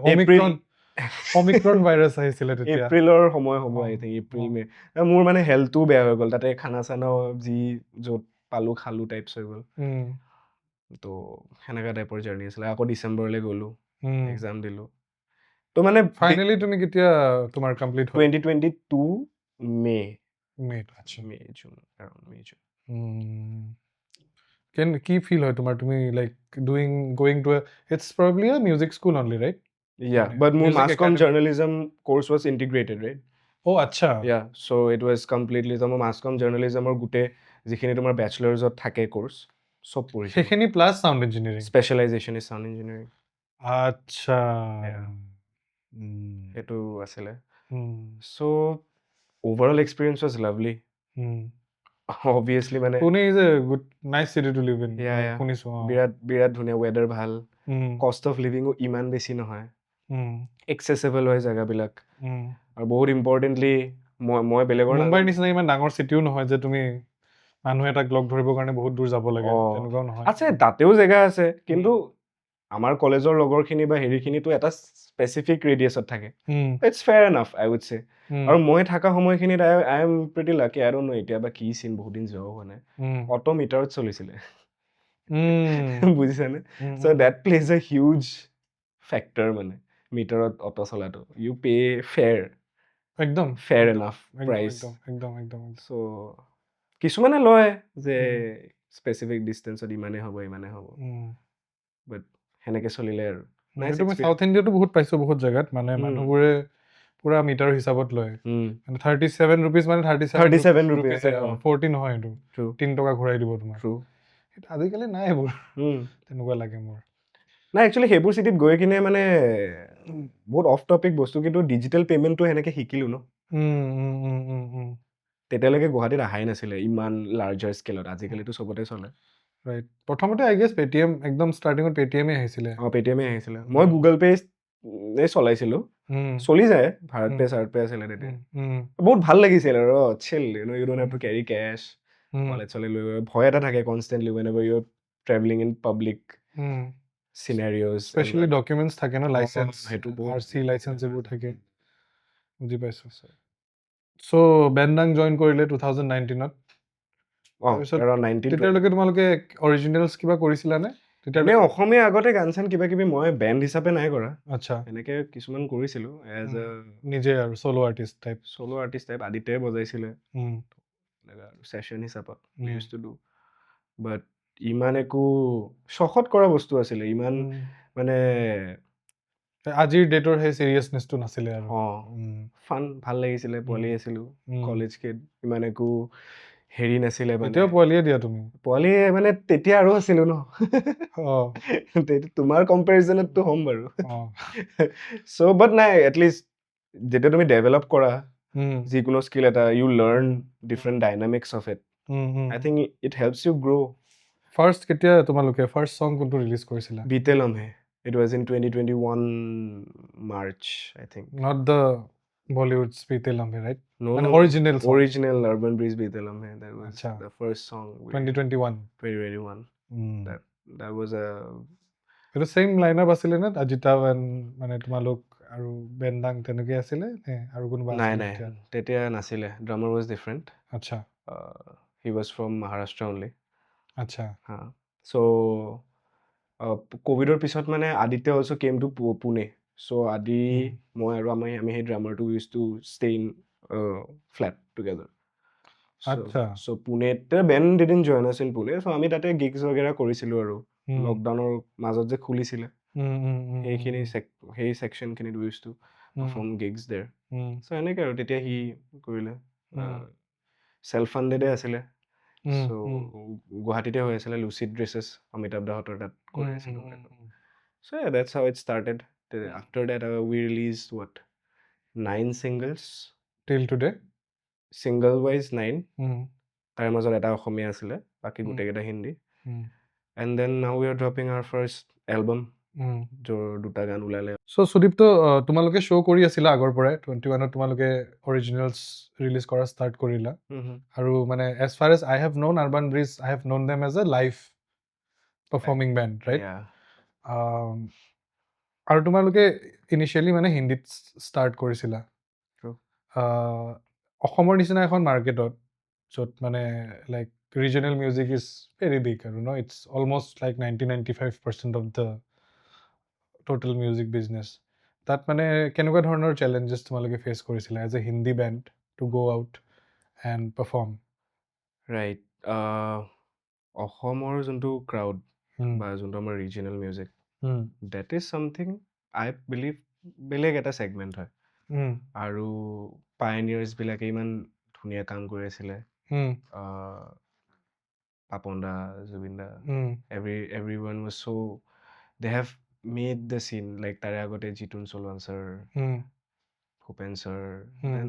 অমিক্ৰন ভাইৰাছ আহিছিলে তেতিয়া এপ্ৰিলৰ সময় হ'ব আই থিংক এপ্ৰিল মে মোৰ মানে হেল্থটোও বেয়া হৈ গ'ল তাতে খানা চানাও যি য'ত পালোঁ খালোঁ টাইপছ হৈ গ'ল তো সেনেকুৱা টাইপৰ জাৰ্ণি আছিলে আকৌ ডিচেম্বৰলৈ গ'লোঁ এক্সাম দিলোঁ তো মানে ফাইনেলি তুমি কেতিয়া তোমাৰ কমপ্লিট 2022 মে জুন কি ফিল হয় তোমাৰ তুমি like going to it's probably a music school only right yeah but my mass comm journalism course was integrated right oh acha yeah so it was completely so mass comm journalism or gute jikhini tomar bachelors ot thake course sob poriche sekhini plus sound engineering specialization is sound engineering acha etu asile so overall experience was lovely obviously মানে Pune is a good nice city to live in শুনিছো বিৰাট ধুনীয়া weather ভাল cost of living ইমান বেছি নহয় accessible হয় জায়গাবিলাক আৰু বহুত ইম্পৰ্টেন্টলি মই বেলেগৰ মুম্বাইৰ নিচিনা ইমান ডাঙৰ চিটিও নহয় যে তুমি মানুহ এটাক লগ ধৰিবৰ কাৰণে বহুত দূৰ যাব লাগে তেনেকুৱাও নহয় আছে তাতেও জেগা আছে কিন্তু আমাৰ কলেজৰ লগৰখিনি বা হেৰিখিনিতো এটা স্পেচিফিক ৰেডিয়াছত থাকে it's fair enough I would say আৰু মই থকা সময়খিনিত I am pretty lucky I don't know এতিয়া বা কি চিন বহুত দিন যোৱাও হোৱা নাই অটো মিটাৰত চলিছিলে বুজিছানে so' that plays a huge factor মানে মিটাৰত অটো চলাটো ইউ পে ফেয়াৰ একদম ফেয়াৰ এনাফ প্ৰাইচ একদম চ' কিছুমানে লয় যে স্পেচিফিক ডিষ্টেঞ্চত ইমানে হ'ব বাট সেনেকে চলিলে আৰু মই সাউথ ইণ্ডিয়াতো বহুত পাইছো বহুত জেগাত মানে মানুহবোৰে পুৰা মিটাৰ হিচাপত লয় মানে 37 rupees মানে 37 rupees 40 নহয় এইটো 3 টকা ঘূৰাই দিব তোমাৰ আজিকালি নাই এইবোৰ তেনেকুৱা লাগে মোৰ নাই একচুৱেলি সেইবোৰ চিটিত গৈ কিনে মানে বহুত অফ টপিক বস্তু কিন্তু ডিজিটেল পে'মেণ্টটো সেনেকে শিকিলোঁ ন তেতিয়ালৈকে গুৱাহাটীত অহাই নাছিলে ইমান লাৰ্জাৰ স্কেলত আজিকালিতো চবতে চলে ৰাইট প্ৰথমতে আই গেছ পেটিএম একদম ষ্টাৰ্টিঙত পেটিএমে আহিছিলে পেটিএমে আহিছিলে মই গুগল পে চলাইছিলোঁ চলি যায় ভাৰত পে চাৰ্ট পে আছিলে তেতিয়া বহুত ভাল লাগিছিল আৰু chill you don't have to carry cash wallet চলে লৈ ভয় এটা থাকে constantly whenever you are travelling in public scenarios specially documents থাকে ন লাইচেঞ্চ সেইটো RC লাইচেঞ্চ এইবোৰ থাকে বুজি পাইছোঁ চ' বেণ্ডাং জইন কৰিলে 2019ত তেতিয়ালৈকে তোমালোকে অৰিজিনেলছ কিবা কৰিছিলানে তেতিয়ালৈকে অসমীয়া আগতে গান চান কিবা কিবি মই বেণ্ড হিচাপে নাই কৰা আচ্ছা এনেকে কিছুমান কৰিছিলোঁ এজ এ নিজে আৰু চ'ল' আৰ্টিষ্ট টাইপ আদিত্যই বজাইছিলে ছেশ্যন হিচাপত ইউজ টু ডু বাট ইমান একো চখত কৰা বস্তু আছিলে ইমান মানে আজিৰ ডেটৰ সেই চিৰিয়াছনেছটো নাছিলে আৰু ফান ভাল লাগিছিলে পোৱালি আছিলোঁ কলেজ কিড ইমান একো হেৰি নাছিলে মানে এতিয়াও পোৱালিয়ে দিয়া তুমি পোৱালি মানে তেতিয়া আৰু আছিলোঁ ন তোমাৰ কম্পেৰিজনততো হ'ম বাৰু চ' বাট নাই এটলিষ্ট যেতিয়া তুমি ডেভেলপ কৰা যিকোনো স্কিল এটা you learn different dynamics of it I think it helps you grow' first কেতিয়া তোমালোকে ফাৰ্ষ্ট ছং কোনটো ৰিলিজ কৰিছিলা বিতে লমহে it was in 2021 March I think not the Bollywood's Beete Lamhe right no original Urban Breeze Beete Lamhe that was the first song 2021 that was a এইটো চেম line-up আছিলে নে আজিতা মানে তোমালোক আৰু বেনদাং তেনেকৈ আছিলে নে আৰু কোনোবা নাই আছিলে নাই তেতিয়া? তেতিয়া নাছিলে, ড্ৰামাৰ ৱাজ ডিফাৰেণ্ট। আচ্ছা he was from Maharashtra only. আচ্ছা হা চ' ক'ভিডৰ পিছত মানে Aditya also' came to Pune. So' Adi মই আৰু আমি সেই ড্ৰামাৰটো use to stay in flat together. আচ্ছা চ' পুনেত band didn't join us in Pune. So' আমি তাতে গিগছ বাগেৰা কৰিছিলোঁ আৰু লকডাউনৰ মাজত যে খুলিছিলে সেইখিনি সেই ছেকশ্যনখিনিত ইউজ টু পাৰফৰ্ম গিগছ দেৰ। চ' এনেকৈ আৰু তেতিয়া সি কৰিলে, চেল্ফ ফাণ্ডেডে আছিলে। চ' গুৱাহাটীতে হৈ আছিলে লুচিড ড্ৰেছেছ অমিতাভ দাহঁতৰ তাত কৰি আছিলোঁ। চ' that's how it started. After that we released what 9 singles till today single wise 9 তাৰে মাজত এটা অসমীয়া আছিলে, বাকী গোটেইকেইটা Hindi. And then now we are dropping our first album য'ৰ 2টা গান ওলালে। চ' সুদীপ্ত তোমালোকে শ্ব' কৰি আছিলা আগৰ পৰাই 21ত তোমালোকে অৰিজিনেলছ ৰিলিজ কৰা ষ্টাৰ্ট কৰিলা আৰু মানে as far as I have known Urban Bridge I have known them as a live performing band right. আৰু তোমালোকে ইনিচিয়েলি মানে হিন্দীত ষ্টাৰ্ট কৰিছিলা অসমৰ নিচিনা এখন মাৰ্কেটত য'ত মানে like regional music is very big আৰু ন it's almost like 90-95% of the total music business. তাত মানে কেনেকুৱা ধৰণৰ চেলেঞ্জেছ তোমালোকে ফেচ কৰিছিলা as a Hindi band to go' out and perform? Right, অসমৰ যোনটো ক্ৰাউড বা যোনটো আমাৰ regional music, that is something I believe বেলেগ এটা ছেগমেণ্ট হয়। আৰু পায়নিয়াৰ্ছবিলাকে ইমান ধুনীয়া কাম কৰি আছিলে, পাপন দা, জুবিন দা, everyone was so they have made the scene, like তাৰে আগতে জিতুন চলৱান ছাৰ, ভূপেন ছাৰ, দেন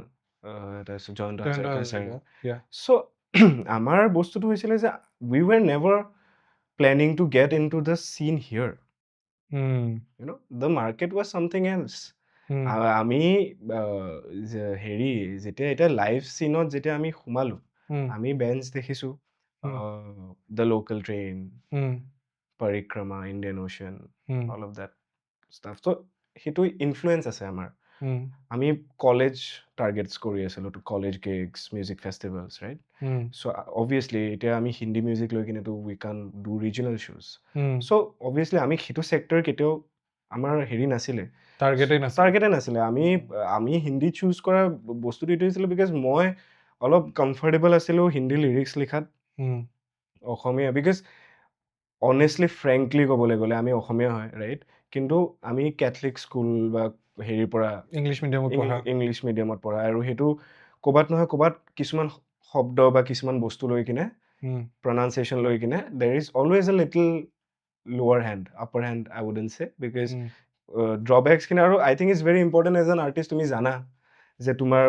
তাৰপিছত জয়ন্ত হাজৰিকা ছাৰ। চ' আমাৰ বস্তুটো হৈছিলে যে we were never planning to get into the scene here. You know, the market was something else. আমি হেৰি যেতিয়া এতিয়া লাইভ চিনত যেতিয়া আমি সোমালো, আমি বেঞ্চ দেখিছোঁ, the local train, Parikrama, Indian Ocean, all of that stuff. ত' সেইটো ইনফ্লুৱেঞ্চ আছে আমাৰ। আমি কলেজ টাৰ্গেটছ কৰি আছিলোঁ, to college gigs, music festivals, right? So' obviously এতিয়া আমি হিন্দী মিউজিক লৈ কিনেতো উই কান ডু ৰিজনেল শ্ব'জ। চ' অবভিয়াছলি আমি সেইটো ছেক্টৰ কেতিয়াও আমাৰ হেৰি নাছিলে, টাৰ্গেটে নাছিলে। আমি হিন্দী চুজ কৰা বস্তুটো এইটো হৈছিলে বিকজ মই অলপ কমফৰ্টেবল আছিলোঁ হিন্দী লিৰিক্স লিখাত অসমীয়া, বিকজ অনেষ্টলি ফ্ৰেংকলি ক'বলৈ গ'লে আমি অসমীয়া হয়, ৰাইট? কিন্তু আমি কেথলিক স্কুল বা হেৰিৰ পৰা ইংলিছ মিডিয়ামত পঢ়া, আৰু সেইটো ক'ৰবাত নহয় ক'ৰবাত কিছুমান শব্দ বা কিছুমান বস্তু লৈ কিনে প্ৰনাউন্সিয়েশ্যন লৈ কিনে there is always a little lower hand, upper hand I wouldn't say, because ড্ৰবেক্সখিনি, আৰু I think it's very important as an artist তুমি জানা যে তোমাৰ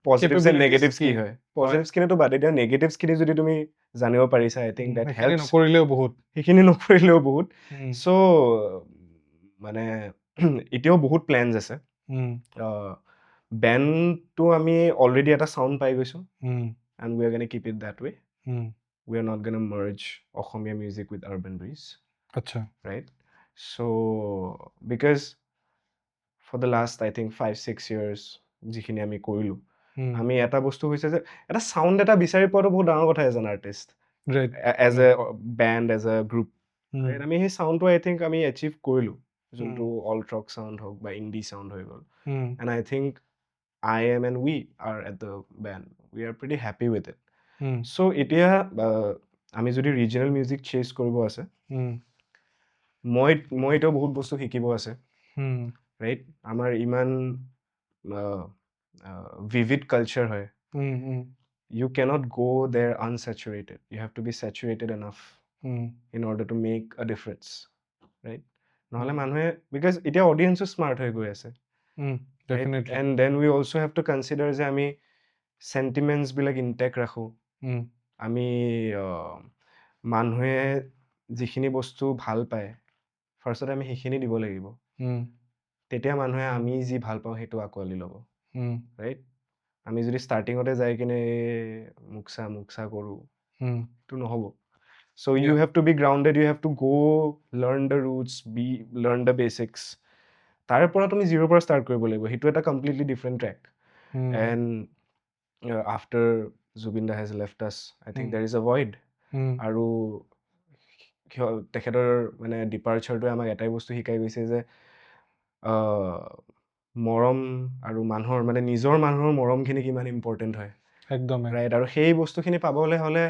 পজিটিভছ এণ্ড নেগেটিভছ কি হয়। পজিটিভছখিনিতো বাদে দিয়া, নেগেটিভছখিনি যদি তুমি জানিব পাৰিছা, আই থিংক দেট হেল্পছ। সেইখিনি নকৰিলেও বহুত। চ' মানে এতিয়াও বহুত প্লেনছ আছে। বেণ্ডটো আমি অলৰেডি এটা চাউণ্ড পাই গৈছোঁ, and we are gonna keep it that way. We are not gonna merge Assamese music with Urban Bridge, আচ্ছা right? So' because for the last I think 5-6 years যিখিনি আমি কৰিলোঁ, আমি এটা বস্তু হৈছে যে এটা চাউণ্ড এটা বিচাৰি পোৱাটো বহুত ডাঙৰ কথা as an artist, as a band, as a group. আমি সেই চাউণ্ডটো আই থিংক আমি এচিভ কৰিলোঁ, যোনটো অল ট্ৰক চাউণ্ড হওক বা ইণ্ডি চাউণ্ড হৈ গ'ল। And I think I am and we are at the band, we are pretty happy with it. So এতিয়া আমি যদি ৰিজনেল মিউজিক চেজ কৰিব আছে, মই এতিয়াও বহুত বস্তু শিকিব আছে, ৰাইট? আমাৰ ইমান vivid culture হয়, you cannot go there unsaturated, you have to be saturated enough in order to make a difference, right? নহ'লে মানুহে, because এতিয়া অডিয়েন্সো স্মাৰ্ট হৈ গৈ আছে, Definitely. and then we also have to consider যে আমি চেণ্টিমেণ্টছবিলাক ইনটেক্ট ৰাখোঁ। আমি মানুহে যিখিনি বস্তু ভাল পায় ফাৰ্ষ্টতে আমি সেইখিনি দিব লাগিব, তেতিয়া মানুহে আমি যি ভাল পাওঁ সেইটো আঁকোৱালি ল'ব, ৰাইট? আমি যদি ষ্টাৰ্টিঙতে যাই কিনে মুকচা কৰোঁ, সেইটো নহ'ব। So you have to be grounded, you have to go learn the roots, learn the basics. তাৰে পৰা তুমি জিৰ' পৰা ষ্টাৰ্ট কৰিব লাগিব, সেইটো এটা completely different track. And after Zubin da has left us, I think there is a void. আৰু তেখেতৰ মানে ডিপাৰ্চাৰটোৱে আমাক এটাই বস্তু শিকাই গৈছে যে মৰম আৰু মানুহৰ মানে নিজৰ মানুহৰ মৰমখিনি কিমান ইম্পৰ্টেণ্ট হয়, একদম ৰাইট। আৰু সেই বস্তুখিনি পাবলৈ হ'লে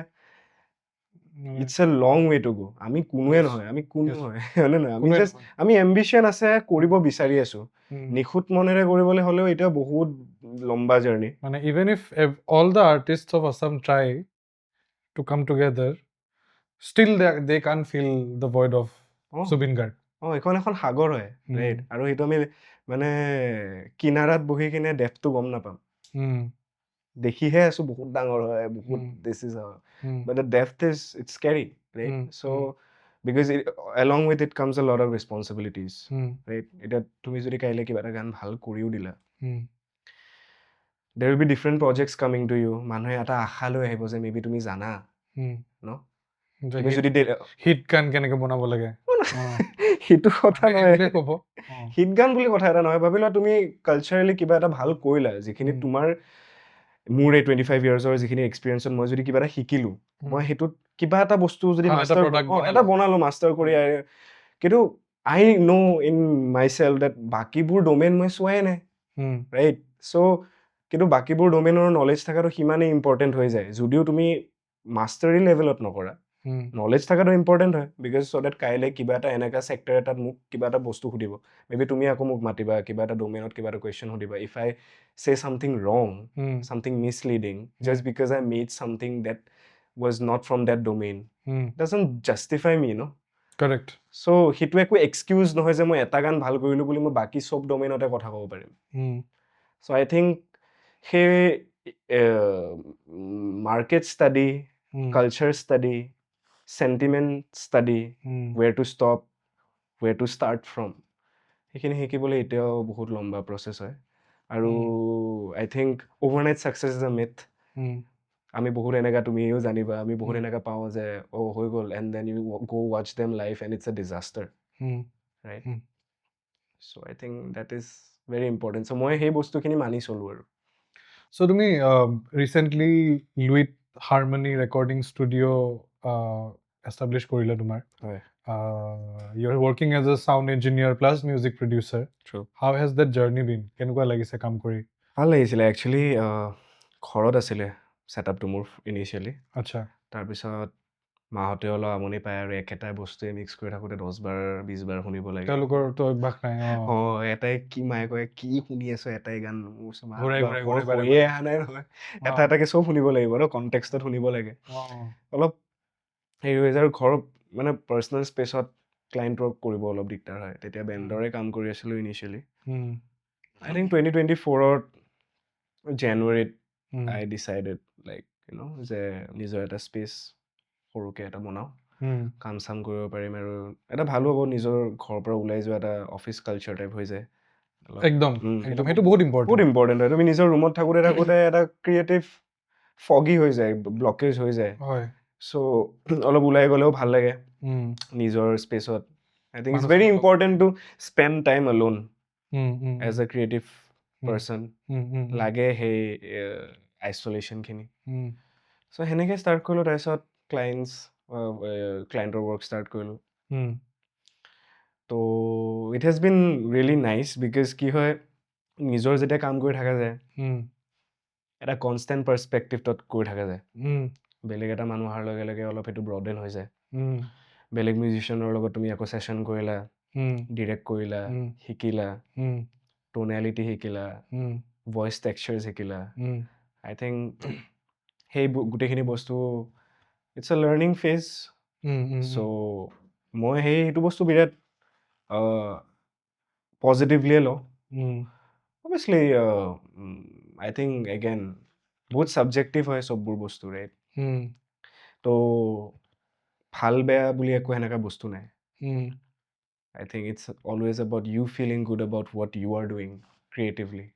it's a long way to go. আমি কোনোৱে নহয়, আমি কোনো হয় হয়নে নহয়, আমি জাষ্ট আমি এম্বিশ্যন আছে, কৰিব বিচাৰি আছো নিখুঁত মনেৰে কৰিবলৈ হ'লেও এতিয়া বহুত লম্বা জাৰ্ণি। মানে even if all the artists of Assam try to come together, still they can feel the void of Zubin Garg. এইখন এখন সাগৰ হয়, ৰাইট। আৰু সেইটো আমি মানে কিনাৰাত বহি কিনে ডেপটো গম নাপাম, দেখিহে আছো বহুত ডাঙৰ হয়, বহুত this is but the depth is it's scary, right. So' because along with it comes a lot of responsibilities, right. এতিয়া তুমি যদি কাইলৈ কিবা এটা গান ভাল কৰিও দিলা, there will be different projects coming to you. মানুহে এটা আশা লৈ আহিব যে মেবি তুমি জানা ন, তুমি যদি হিট গান কেনেকে বনাব লাগে, সেইটো কথা নহয়। হিট গান বুলি কথা এটা নহয়। ভাবিলা তুমি কালচাৰেলি কিবা এটা ভাল কৰিলা, যিখিনি তোমাৰ মোৰ এই 25 ইয়াৰ্ছৰ যিখিনি এক্সপিৰিয়েঞ্চত মই যদি কিবা এটা শিকিলো, মই সেইটোত কিবা এটা বস্তু যদি এটা বনালো মাষ্টাৰ কৰি, কিন্তু আই ন' ইন মাই চেল্ফ ডেট বাকীবোৰ ডমেইন মই চোৱাই নাই, ৰাইট। চ' কিন্তু বাকীবোৰ ডমেইনৰ নলেজ থকাটো সিমানেই ইম্পৰ্টেণ্ট হৈ যায়, যদিও তুমি মাষ্টাৰী লেভেলত নকৰা। নলেজ থকাটো ইম্পৰ্টেণ্ট হয়, বিকজ চ' ডেট কাইলৈ কিবা এটা এনেকুৱা চেক্টৰ এটাত মোক কিবা এটা বস্তু সুধিব, মেবি তুমি আকৌ মোক মাতিবা, কিবা এটা ডমেইনত কিবা এটা কুৱেশ্যন সুধিবা। If I say something wrong, something misleading, just because I made something that was not from that domain, doesn't justify me, no? Correct. So, সেইটো একো এক্সকিউজ নহয় যে মই এটা গান ভাল কৰিলোঁ বুলি মই বাকী চব ডমেইনতে কথা ক'ব পাৰিম। So, I think সেই market study, culture study, sentiment study, where to stop, where to start from, সেইখিনি শিকিবলৈ এতিয়াও বহুত লম্বা প্ৰচেছ হয়। আৰু I think overnight success is a myth. আমি বহুত এনেকুৱা, তুমিও জানিবা, আমি বহুত এনেকুৱা পাওঁ যে হৈ গ'ল, and then you go watch them life and it's a disaster, right. So' I think that is very important. So' মই সেই বস্তুখিনি মানি চলোঁ আৰু। চ' তুমি recently Luit Harmony recording studio' establish কৰিলা তোমাৰ। হয়। You are working as a sound engineer plus music producer. How has that journey been? কেনেকুৱা লাগিছে কাম কৰি? ভাল লাগিছিলে একচুৱেলি। ঘৰত আছিলে ছেটআপটো মোৰ ইনিচিয়েলি। আচ্ছা। তাৰপিছত মাহঁতে অলপ আমনি পায় আৰু একেটাই বস্তুৱে মিক্স কৰি থাকোঁতে 10 বাৰ 20 বাৰ শুনিব লাগে। তেওঁলোকৰতো অভ্যাস নাই। এটাই কি মায়ে কয়, কি শুনি আছো এটাই গান, ঘূৰাই অহা নাই নহয়, এটা এটাকে চব শুনিব লাগিব ন, কনটেক্সটত শুনিব লাগে। অলপ হেৰি হৈ যায়। আৰু ঘৰত মানে পাৰ্চনেল স্পেচত ক্লাইণ্ট ৱৰ্ক কৰিব অলপ দিগদাৰ হয়। তেতিয়া বেণ্ডৰে কাম কৰি আছিলোঁ ইনিচিয়েলি। আই থিংক 2024ত জানুৱাৰীত আই ডিচাইডেড লাইক যে নিজৰ এটা স্পেচ সৰুকৈ এটা বনাওঁ, কাম চাম কৰিব পাৰিম আৰু এটা ভালো হ'ব, নিজৰ ঘৰৰ পৰা ওলাই যোৱা এটা অফিচ কালচাৰ টাইপ হৈ যায়। একদম সেইটো বহুত ইম্পৰ্টেণ্ট হয়। তুমি নিজৰ ৰুমত থাকোঁতে এটা ক্ৰিয়েটিভ ফগি হৈ যায়, ব্লকেজ হৈ যায়। চ' অলপ ওলাই গ'লেও ভাল লাগে নিজৰ স্পেচত। I think it's very important to spend time alone as a creative person. লাগে সেই আইচলেশ্যনখিনি। চ' সেনেকৈ ষ্টাৰ্ট কৰিলোঁ। তাৰপিছত ক্লাইণ্টৰ ৱৰ্ক ষ্টাৰ্ট কৰিলোঁ। ত' it has been really nice, because কি হয়, নিজৰ যেতিয়া কাম কৰি থকা যায়, এটা কনষ্টেণ্ট পাৰ্চপেক্টিভত কৰি থকা যায়। বেলেগ এটা মানুহ অহাৰ লগে লগে অলপ সেইটো ব্ৰডেন হৈ যায়। বেলেগ মিউজিচিয়ানৰ লগত তুমি আকৌ ছেশ্যন কৰিলা, ডিৰেক্ট কৰিলা, শিকিলা, টোনেলিটি শিকিলা, ভইচ টেক্সচাৰ শিকিলা। আই থিংক সেই গোটেইখিনি বস্তু ইটছ এ লাৰ্ণিং ফেজ। চ' মই সেইটো বস্তু বিৰাট পজিটিভলিয়ে লওঁ। অবভিয়াছলি আই থিংক এগেইন বহুত ছাবজেক্টিভ হয় চববোৰ বস্তু, ৰাইট। ত' ভাল বেয়া বুলি একো সেনেকুৱা বস্তু নাই। I think it's always about you feeling good about what you are doing creatively.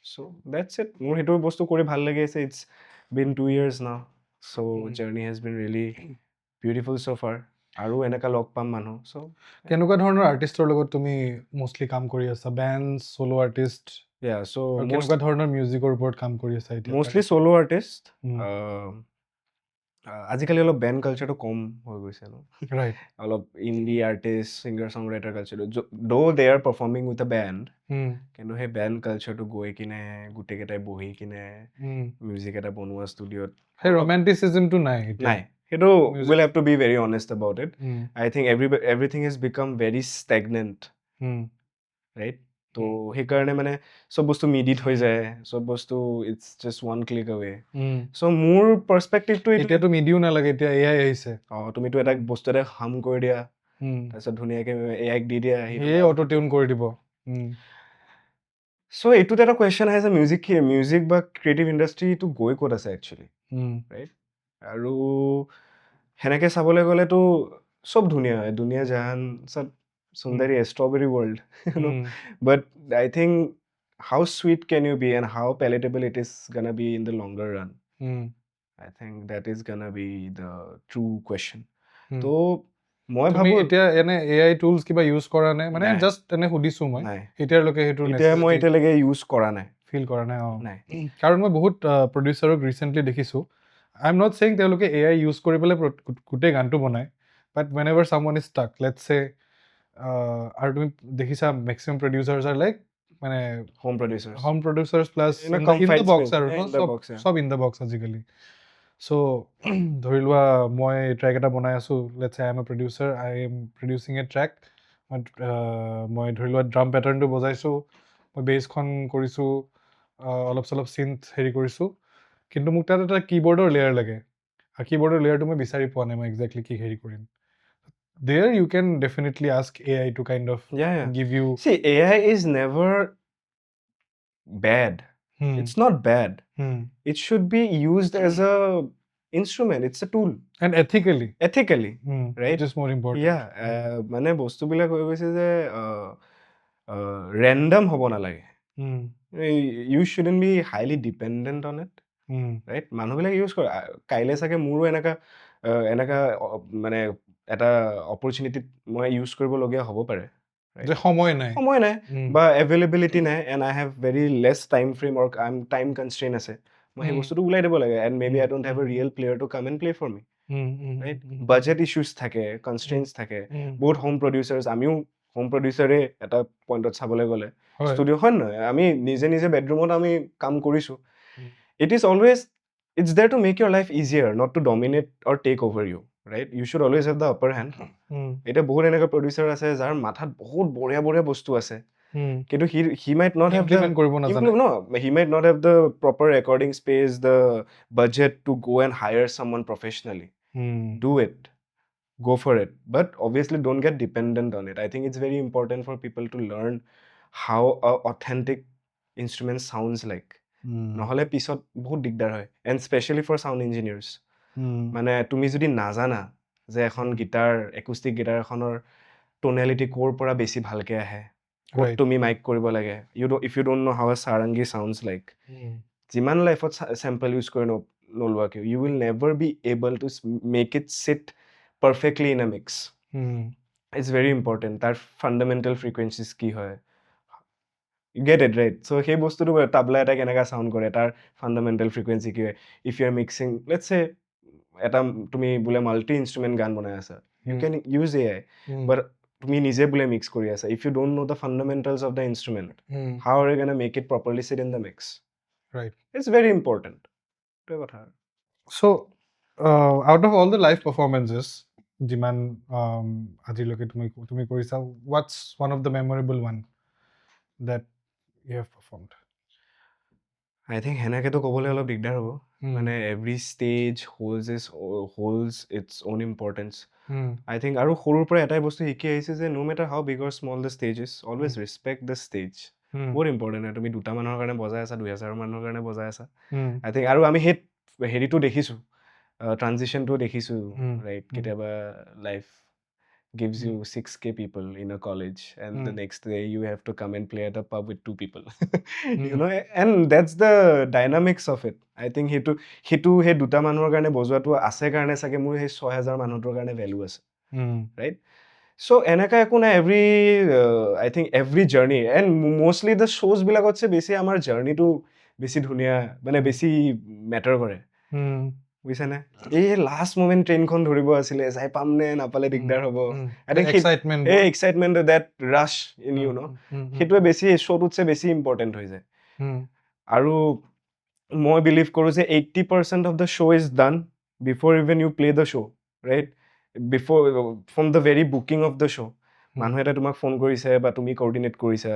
So that's it. মোৰ সেইটো বস্তু কৰি ভাল লাগি আছে. It's been 2 years now. So journey has been really beautiful so far. আৰু এনেকা লগ পাম মানুহ so কেনেকুৱা ধৰণৰ আৰ্টিষ্টৰ লগত তুমি মোষ্টলি কাম কৰি আছা বেণ্ড সলো আৰ্টিষ্ট so কেনেকুৱা ধৰণৰ মিউজিকৰ ওপৰত কাম কৰি আছা এতিয়া mostly solo artist আজিকালি অলপ বেণ্ড কালচাৰটো কম হৈ গৈছে ন ৰাইট অলপ indie artist singer songwriter কালচাৰটো though they are performing with a band কিন্তু সেই বেণ্ড কালচাৰটো গৈ কিনে গোটেইকেইটাই বহি কিনে মিউজিক এটা বনোৱা ষ্টুডিঅ'ত সেই ৰোমেণ্টিচিজমটো নাই নাই সেইটো will have to be very honest about it I think everything is become very stagnant right তো সেইকাৰণে মানে চব বস্তু মিডিট হৈ যায় চব বস্তু ইটছ জাষ্ট ওৱান ক্লিক আৱে চ' মোৰ পাৰ্চপেক্টিভটো এতিয়াতো মিডিও নালাগে এতিয়া এআই আহিছে তুমিতো এটা বস্তু এটা হাম কৰি দিয়া তাৰপিছত ধুনীয়াকে এআইক দি দিয়া সেয়ে অটো টিউন কৰি দিব চ' এইটোত এটা কুৱেশ্যন আহে যে মিউজিক বা ক্ৰিয়েটিভ ইণ্ডাষ্ট্ৰিটো গৈ ক'ত আছে একচুৱেলি ৰাইট আৰু সেনেকে চাবলৈ গ'লেতো চব ধুনীয়া হয় দুনিয়া জাহান চব সুন্দৰী strawberry world but I think how sweet can you be and how palatable it is gonna be in the longer run I think that is gonna be the true question. তো মই ভাবো এতিয়া এনে এআই টুলস কিবা use কৰা নাই মানে just এনে সুধিছো মই এতিয়ালৈকে সেইটো মই এতিয়ালৈকে ইউজ কৰা নাই ফিল কৰা নাই কাৰণ মই বহুত প্ৰডিউচাৰক ৰিচেণ্টলি দেখিছো আই এম নট সেইং তেওঁলোকে এআই ইউজ কৰি পেলাই গোটেই গানটো বনায় but whenever someone is stuck let's say আৰু তুমি দেখিছা মেক্সিমাম প্ৰডিউচাৰ্ছ আৰ লাইক মানে home producers plus in the box আৰু চব ইন দ্য বক্স আজিকালি চ' ধৰি লোৱা মই ট্ৰেক এটা বনাই আছোঁ let's I M A producer I am producing A track মই ধৰি লোৱা ড্ৰাম পেটাৰ্ণটো বজাইছোঁ মই বেছখন কৰিছোঁ অলপ চলপ চিন্থ হেৰি কৰিছোঁ কিন্তু মোক তাত এটা কীবৰ্ডৰ লেয়াৰ লাগে আৰু কীবৰ্ডৰ লেয়াৰটো মই বিচাৰি পোৱা নাই মই একজেক্টলি কি হেৰি কৰিম there you can definitely ask AI to kind of give you see AI is never bad it's not bad it should be used as a instrument it's a tool and ethically right which is more important মানে বস্তুবিলাক হৈ গৈছে যে random হ'ব নালাগে you shouldn't be highly dependent on it right মানুহবিলাক use কৰে কাইলে চাগে মোৰো এনেকা মানে এটা অপৰচুনিটিত মই ইউজ কৰিবলগীয়া হ'ব পাৰে যে সময় নাই বা এভেইলেবিলিটি নাই and I have very less time frame or time constraint আছে মই সেই বস্তুটো ওলাই দিব লাগে and maybe I don't have a real player to come and play for me right budget issues থাকে কনষ্ট্ৰেইনছ থাকে বহুত হোম প্ৰডিউচাৰ্ছ আমিও হোম প্ৰডিউচাৰে এটা পইণ্টত চাবলৈ গ'লে ষ্টুডিঅ' হয় নহয় আমি নিজে বেডৰুমত আমি কাম কৰিছোঁ it is always it's there to make your life easier not to dominate or take over you right you should always have the upper hand এটা বহুত এনেকা প্ৰডিউচাৰ আছে যাৰ মাথাত বহুত বঢ়িয়া বস্তু আছে কিন্তু he might not have he might not have the proper recording space the budget to go and hire someone professionally do it go for it but obviously don't get dependent on it I think it's very important for people to learn how a authentic instrument sounds like নহ'লে পিছত বহুত দিগদাৰ হয় and specially for sound engineers মানে তুমি যদি নাজানা যে এখন গিটাৰ একুষ্টিক গিটাৰ এখনৰ টোনেলিটি ক'ৰ পৰা বেছি ভালকৈ আহে ক'ত তুমি মাইক কৰিব লাগে if you don't know' how a sarangi sounds like যিমান লাইফত চেম্পল ইউজ কৰি নোলোৱাকৈ you will never be able to make it sit perfectly in a mix it's very important তাৰ ফাণ্ডামেণ্টেল ফ্ৰিকুৱেঞ্চিজ কি হয় get it right so সেই বস্তুটো তাবলা এটা কেনেকা সাউন্ড কৰে তাৰ ফান্ডামেন্টাল ফ্ৰিকুৱেঞ্চি কি হয় if you are mixing let's say এটা তুমি বোলে মাল্টি ইনস্ট্ৰুমেন্ট গান বনাই আছা you can use AI but তুমি নিজে বোলে মিক্স কৰি আছা if you don't know the fundamentals of the instrument how are you gonna make it properly sit in the mix right it's very important to কথা so out of all the live performances jiman আজিলৈকে তুমি কৰিছা what's one of the memorable one that you have performed I think হেনেকেতো ক'বলৈ অলপ দিগদাৰ হ'ব মানে every stage holds its own importance I think আৰু সৰুৰ পৰা এটাই বস্তু শিকি আহিছে যে no matter how big or small the stage is always respect the stage বহুত ইম্পৰ্টেণ্ট হয় তুমি দুটা মানুহৰ কাৰণে বজাই আছা 2000 মানুহৰ কাৰণে বজাই আছা I think আৰু আমি সেই হেৰিটো দেখিছোঁ ট্ৰানজিশ্যনটো দেখিছোঁ ৰাইট কেতিয়াবা life gives you 6K people in a college, and the next day you have to come and play at a pub with 2 people. You know, and that's the dynamics of it. I think hitu he duta manor karone bojoatu ase karone sage mur he 6000 manotor karone value ase, right? So enaka ekuna I think every journey, and mostly the shows bilakot se beshi amar journey to beshi dhunia mane beshi matter kore. বুজিছা নে এই last moment ট্ৰেইনখন ধৰিব আছিলে যাই পাম নে নাপালে দিগদাৰ হ'ব আই থিংক এই excitement that rush in you know সেইটোৱে বেছি শ্ব'টোতছে বেছি ইম্পৰ্টেণ্ট হৈ যায় আৰু মই বিলিভ কৰোঁ যে 80% of the show' is done before even you play the show' right before from the very booking of the show' মানুহ এটা তোমাক ফোন কৰিছে বা তুমি কৰ্ডিনেট কৰিছা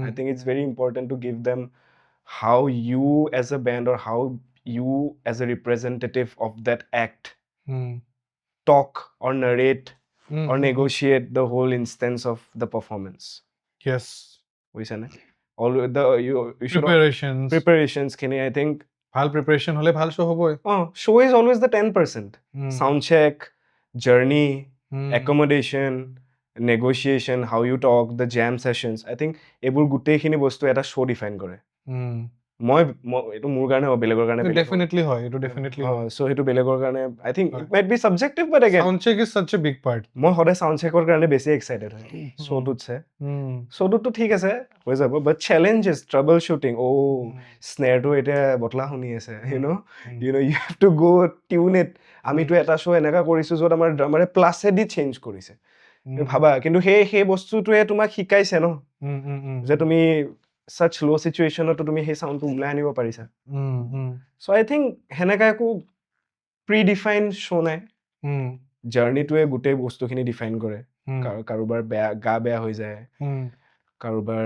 I think it's very important to give them how you as a band or how you as a representative of that act talk or narrate or negotiate the whole instance of the performance. Yes. All the you should preparations can I think bhal preparation hole bhal show hobo. Show is always the 10%. Sound check, journey, accommodation, negotiation, how you talk, the jam sessions. I think ebur gutei khini bostu eta show define kore. মই এইটো মোৰ কাৰণে বেলেগৰ কাৰণে definitely হয় এইটো definitely হয় so সেইটো বেলেগৰ কাৰণে I think it might be subjective but again sound check is such a big part মই সদায় সাউন্ড চেকৰ কাৰণে বেছি এক্সাইটেড হয় শ্ব'টোতো ঠিক আছে হৈ যাব but challenge is troubleshooting স্নেৰটো এতিয়া বটলা শুনি আছে you know you have to go tune it আমিতো এটা শ্ব' এনেকা কৰিছো য'ত আমাৰ ড্ৰামাৰে প্লাছেদি চেঞ্জ কৰিছে ভাবা কিন্তু সেই বস্তুটোৱে তোমাক শিকাইছে ন যে তুমি such low situation to tumi he sound to ulai anibo parisa so I think heneka eku predefined show nai journey to e gute bostu khini define kore karubar ga beya hoi jaye karubar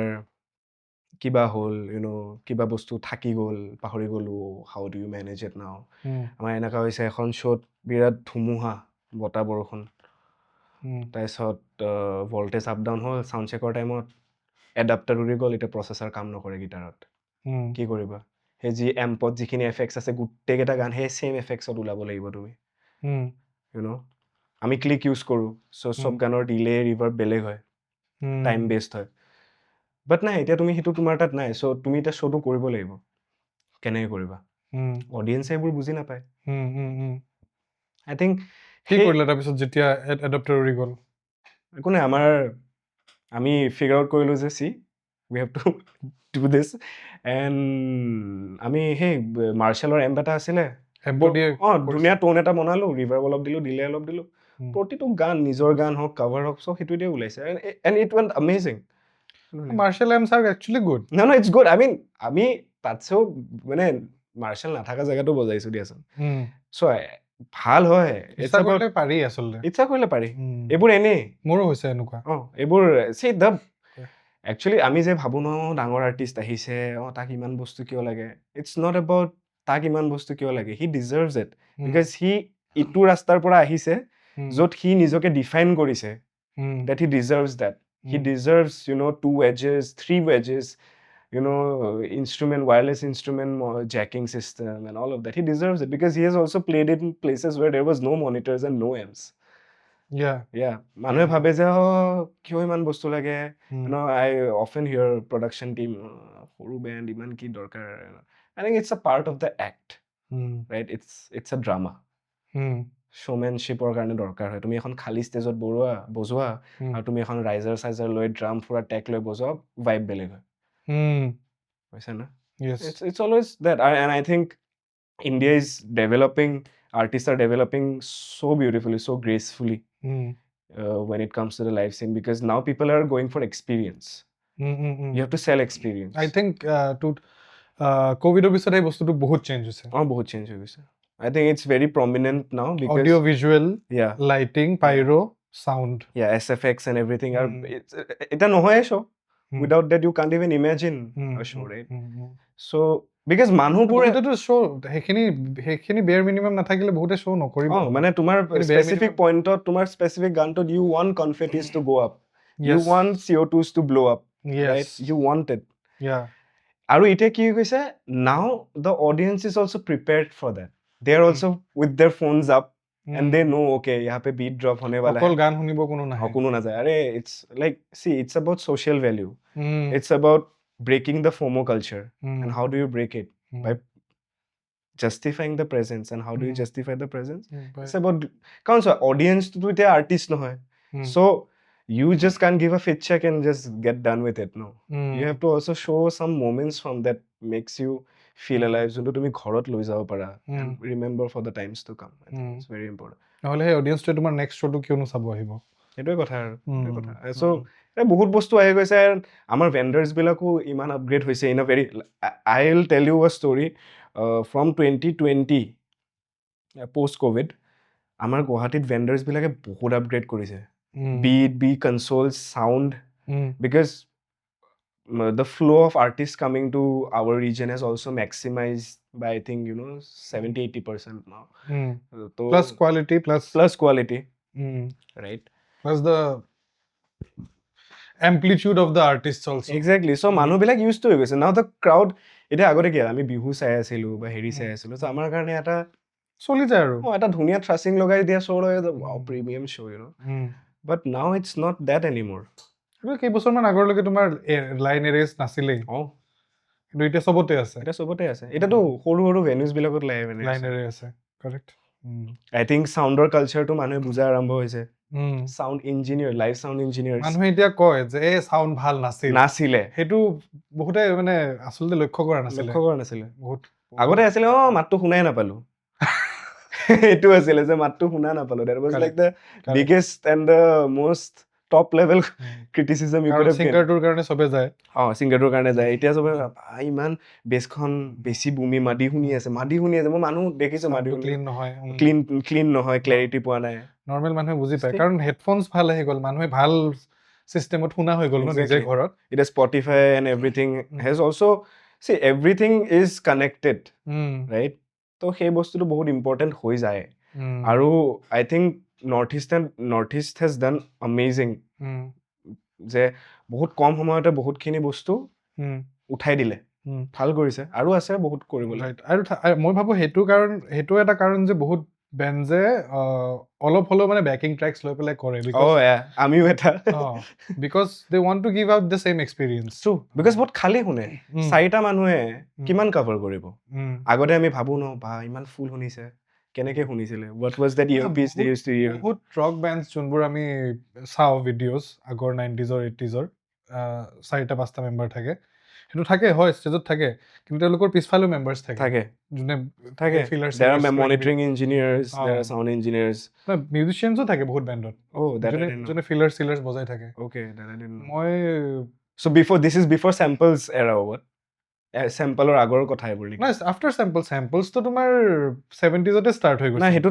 kiba hol you know kiba bostu thaki gol pahori golu how do you manage it now amar enaka hoise ekhon show birat dhumuha bota borokhon taisot voltage up down hol sound check time adapter উৰি গ'ল এটা processor কাম নকৰে গিটাৰত কি কৰিবা সেই যি এম্পত যিখিনি এফেক্টছ আছে গোটেইকেইটা গান সেই সেম এফেক্টছত ওলাব লাগিব তুমি ইউ নো আমি ক্লিক ইউজ কৰোঁ চ' চব গানৰ ডিলে ৰিভাৰ্ব বেলেগ হয় টাইম বেষ্ট হয় বাট নাই এতিয়া তুমি সেইটো তোমাৰ তাত নাই চ' তুমি এতিয়া শ্ব'টো কৰিব লাগিব কেনেকৈ কৰিবা অডিয়েঞ্চে এইবোৰ বুজি নাপায় আই থিংক কি কৰিলা তাৰপিছত যেতিয়া এডাপ্টাৰ উৰি গ'ল একো নাই আমাৰ আমি ফিগাৰ আউট কৰিলোঁ যে we have to do this and আমি সেই মাৰ্শ্বেলৰ এম্প এটা আছিলে ধুনীয়া টোন এটা বনালোঁ ৰিভাৰ্ব অলপ দিলোঁ ডিলে অলপ দিলোঁ প্ৰতিটো গান নিজৰ গান হওক কাভাৰ হওক চব সেইটোৱে ওলাইছে and it want amazing Marshall amps are actually good ন ইটছ গুড আই মিন আমি তাতছেও মানে মাৰ্শ্বেল নাথাকা জেগাতো বজাইছোঁ দিয়াচোন চ' ভাল হয় ইচ্ছা কৰিলে পাৰি আচলতে ইচ্ছা কৰিলে পাৰি এইবোৰ এনেই মোৰো হৈছে এনেকুৱা এইবোৰ চি দ্য একচুৱেলি আমি যে ভাবোঁ ন ডাঙৰ আৰ্টিষ্ট আহিছে তাক ইমান বস্তু কিয় লাগে ইটছ নট এবাউট তাক ইমান বস্তু কিয় লাগে হি ডিজাৰ্ভছ ইট বিকজ সি ইটো ৰাস্তাৰ পৰা আহিছে য'ত সি নিজকে ডিফাইন কৰিছে that he ডিজাৰ্ভছ that he ডিজাৰ্ভছ you know' 2 wedges 3 wedges you know wireless instrument jacking system and all of that he deserves it because he has also played it in places where there was no monitors and no amps yeah মানুহে ভাবে যে কিয় ইমান বস্তু লাগে you know I often hear production team সৰু band ইমান কি দৰকাৰ I think it's a part of the act right it's a drama showmanshipৰ কাৰণে দৰকাৰ হয় তুমি এখন খালী ষ্টেজত বজোৱা আৰু তুমি এখন ৰাইজাৰ লৈ ড্ৰাম পুৰা টেক লৈ বজোৱা ভাইব বেলেগ হয় Yes. It's always that and I think India is developing artists are developing so beautifully so gracefully when it comes to the live scene because now people are going for experience you have to sell experience I think to COVID bisore ei bostu to bahut change hoise bahut change hoise I think it's very prominent now because audio visual lighting pyro sound SFX and everything are eta nohoy show without that you can't even imagine a show right so because মানুহবোৰ এটাটো show হেখিনি bare minimum নাথাকিলে বহুতে show নকৰিব মানে তোমাৰ specific pointত তোমাৰ specific গানটোত you want confettis to go up you want CO2s to blow up right you want it আৰু এতিয়া কি হৈছে now the audience is also prepared for that they are also with their phones up and they know okay yahan pe beat drop hone wala okol gaan hunibo kono nahe kono na jay are it's like see it's about social value it's about breaking the FOMO culture and how do you break it by justifying the presence and how do you justify the presence it's about kaun sa audience to ite artist no hai so you just can't give a fit check and just get done with it no you have to also show some moments from that makes you feel alive junto tumi ghorot loi jabo para and remember for the times to come I think it's very important নহলে হে audience টো তোমাৰ next শ্বটো কিয়নো চাব আহিব এটোই কথা so বহুত বস্তু আহি গৈছে আমাৰ ভেন্ডাৰ্স বিলাকো ইমান আপগ্ৰেড হৈছে in a very I will tell you a story from 2020 post covid আমাৰ গুৱাহাটীত ভেন্ডাৰ্স বিলাকে বহুত আপগ্ৰেড কৰিছে be consoles sound because the flow of artists coming to our region has also maximized by I think 70-80% now plus quality plus quality right plus the amplitude of the artists also exactly so manu bilak used to hoise now the crowd eta agore ki ami bihu sai asilu ba heri sai asilu so amar karone eta চলি যায় আৰু এটা ধুনিয়া থ্ৰাসিং লগাই দিয়া show লয় wow premium show but now it's not that anymore কেই বছৰ মান আগৰলৈকে তোমাৰ লাইন এৰেজ নাছিলেই কিন্তু এতিয়া সবতে আছে এটা তো সৰু সৰু ভেনিউজ বিলাকত লাইন এৰেজ আছে correct I think sounder culture to মানুহে বুজা আৰম্ভ হৈছে sound engineer live sound engineer মানুহে এতিয়া কয় যে এই সাউন্ড ভাল নাছিলে হেতু বহুতে মানে আসলতে লক্ষ্য কৰা নাছিলে বহুত আগতে আছিলে মাতটো শুনাই নাপালো এটো আছিলে যে মাতটো শুনা নাপালো that was like the biggest and the most top level criticism you could have singer tour কাৰণে সবে যায় singer tour কাৰণে যায় এতিয়া সবে ইমান বেছখন বেছি বুমি মাদি শুনি আছে মই মানুহ দেখিছো মাদি ক্লিন নহয় ক্ল্যাৰিটি পোৱা নাই নৰমাল মানুহে বুজি পায় কাৰণ হেডফোনস ভাল আহি গল মানুহে ভাল সিস্টেমত শুনা হৈ গল নিজে ঘৰত it is Spotify and everything has also see everything is connected right তো সেই বস্তুটো বহুত ইম্পৰ্টেন্ট হৈ যায় আৰু I think North East has done amazing যে বহুত কম সময়তে বহুতখিনি বস্তু উঠাই দিলে ভাল কৰিছে আৰু আছে বহুত কৰিবলৈ আৰু মই ভাবো হেতু এটা কাৰণ যে বহুত বেনজে অলপ হলো মানে ব্যাকিং ট্ৰ্যাকস লৈ পেলাই কৰে আমিও এটা because they want to give out the same experience true because বহুত খালি শুনে চাৰিটা মানুহে কিমান কভাৰ কৰিব আগতে আমি ভাবো ন বা ইমান ফুল শুনিছে কেনেকে শুনিছিলে what was that earpiece they used to hear বহুত ৰক ব্যান্ডস যোনবোৰ আমি চাও ভিডিওস আগৰ 90s or 80s or চাৰিটা পাঁচটা মেম্বাৰ থাকে হেতু থাকে হয় ষ্টেজত থাকে কিন্তু তেওঁলোকৰ পিছফালো মেম্বাৰ্স থাকে যোনে থাকে there are monitoring engineers there are sound engineers musicians থাকে বহুত ব্যান্ডত যোনে ফিলাৰ্স বজাই থাকে okay that I didn't know মই so this is before samples era what sample or আগৰ কথা এইবোৰ না after samples তো তোমাৰ 70s তে স্টার্ট হৈ গৈছে না হেতু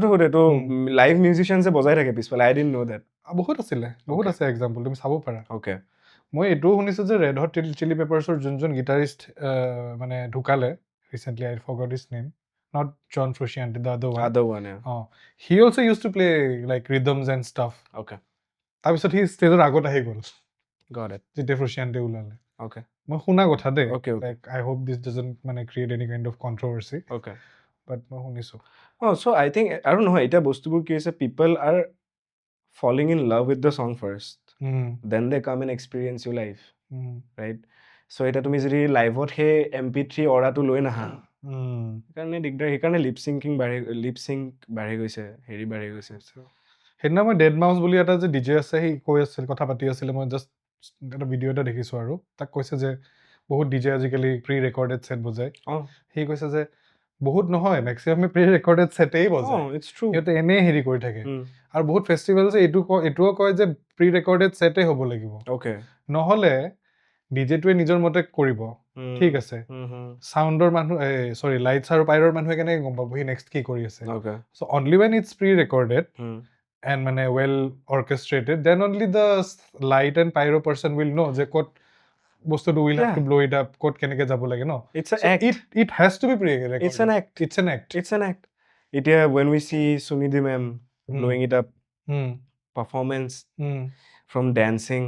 লাইভ মিউজিশিয়ানসে বজাই থাকে পিছফালে I didn't know that বহুত আছে এক্সাম্পল তুমি চাব পাৰা okay মই এটো শুনিছো যে ৰেড হট চিলি পেপাৰছৰ যোনজন গিটাৰিষ্ট মানে ঢুকালে recently I forgot his name not John Frusciante the other one he also used to play like rhythms and stuff okay তাৰপিছত he ষ্টেজৰ আগত আহি গ'ল got it যেতিয়া Frusciante ওলালে okay মই শুনা কথা দে okay like I hope this doesn't মানে create any kind of controversy okay but মই শুনিছো so I think I don't know এটা বস্তুবোৰ কি আছে people are falling in love with the song first then they come and experience your life right so এটা তুমি যদি লাইভত হে MP3 অৰাটো লৈ নাহা কাৰণে দিগদাৰ সেইকাৰণে লিপ সিংক বাঢ়ি গৈছে হেৰি বাঢ়ি গৈছে সেইদিনা মই ডেড মাউচ বুলি এটা যে ডিজে আছে সি কৈ আছিল কথা পাতি আছিল মই জাষ্ট এটা ভিডিও এটা দেখিছো আৰু তাক কৈছে যে বহুত ডিজে আজিকালি প্ৰি ৰেকৰ্ডেড সেট বজায় সি কৈছে যে বহুত নহয় মেক্সিমাম প্ৰি ৰেকৰ্ডেড সেটেই বজায় it's true সিহঁতে এনে হেৰি কৰি থাকে আৰু বহুত ফেষ্টিভেলছে এটোও কয় যে প্ৰি ৰেকৰ্ডেড সেটেই হ'ব লাগিব okay নহলে ডিজেটোৱে নিজৰ মতে কৰিব ঠিক আছে সাউন্ডৰ মানুহ সৰি লাইটছ আৰু পাইৰৰ মানুহে কেনেকৈ গম পাব হি নেক্সট কি কৰি আছে so only when it's pre recorded and মানে well orchestrated then only the light and pyro person will know যে কত বস্তুটো will have to blow it up কত কেনেকৈ যাব লাগে ন it's an act it has to be pre-recorded it's an act এতিয়া when we see Sunidhi ma'am blowing it up performance from dancing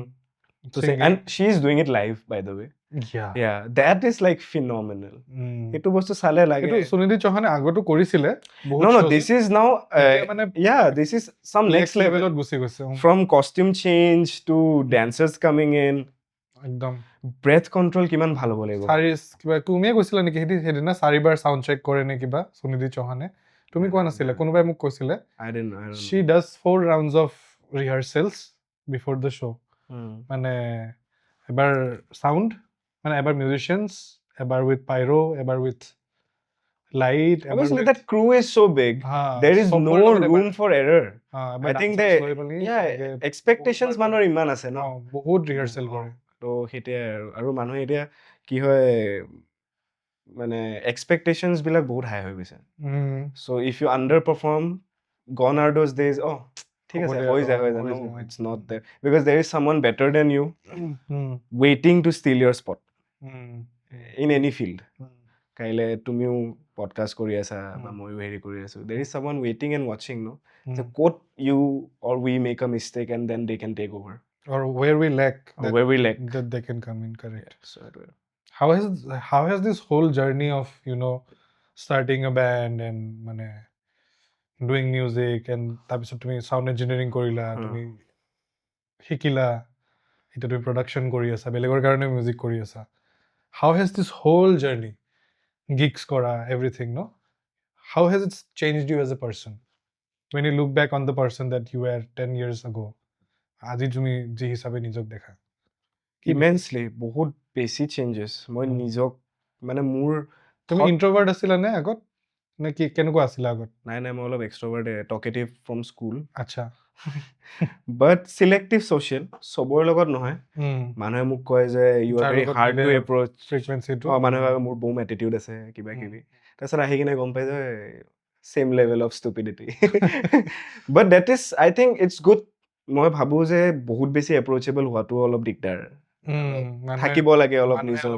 to sing and she is doing it live by the way Yeah, that is like phenomenal. Itu bostu sale lage. Itu Sunidhi Chauhane agoto korisile. No, this is now. Yeah, this is some next level. From costume change to dancers coming in. একদম breath control কিমান ভাল হ'ব লাগিব সাৰিস কিবা তুমিয়ে কৈছিলা নেকি হেদিনা চাৰিবাৰ সাউন্ড চেক কৰে নে কিবা সুনিধি চৌহানে তুমি কোৱা নাছিলা কোনোবাই মোক কৈছিলে I don't know. She does 4 rounds of rehearsals before the show মানে এবাৰ সাউন্ড মানে এবাৰ মিউজিশিয়ানস এবাৰ with pyro এবাৰ with light obviously that crew is so big there is no room for error I think they expectations manor iman ase no বহুত rehearsal কৰে তো হেতে আৰু মানুহ এতিয়া কি হয় মানে expectations বিলাক বহুত high হৈ গৈছে so if you underperform gone are those days oh ঠিক আছে হৈ যায় no it's not there because there is someone better than you waiting to steal your spot in any field কাইলে তুমিও podcast কৰি আছা বা মইও হেৰি কৰি আছো there is someone waiting and watching no so quote you or we make a mistake and then they can take over or where we lack that they can come in correct so how has this whole journey of starting a band and mane doing music and tapisot tumi sound engineering korila tumi hikila eta tumi production kori asa belegor karone music kori asa how has this whole journey gigs kora everything no how has it changed you as a person when you look back on the person that you were 10 years ago আজি তুমি যি হিচাপে নিজক দেখা immensely বহুত বেছি changes মই নিজক মানে মোৰ তুমি ইন্ট্ৰোভাৰ্ট আছিলা নে আগত নে কি কেনেকুৱা আছিলা আগত নাই মই অলপ এক্সট্ৰোভাৰ্ট টকেটিভ ফ্ৰম স্কুল আচ্ছা বাট সিলেক্টিভ সোশ্যাল সবৰ লগত নহয় মানুহে মোক কয় যে you are very hard to approach ফ্ৰিকুৱেন্সিটো মানুহে ভাবে মোৰ বহু এটিটিউড আছে কিবা কিবি তাৰপিছত আহি কিনে গম পাই যে same level of stupidity but that is I think it's good মই ভাবো যে বহুত বেছি এপ্ৰোচেবল হোৱাটো অলপ দিগদাৰ থাকিব লাগে অলপ নিজৰ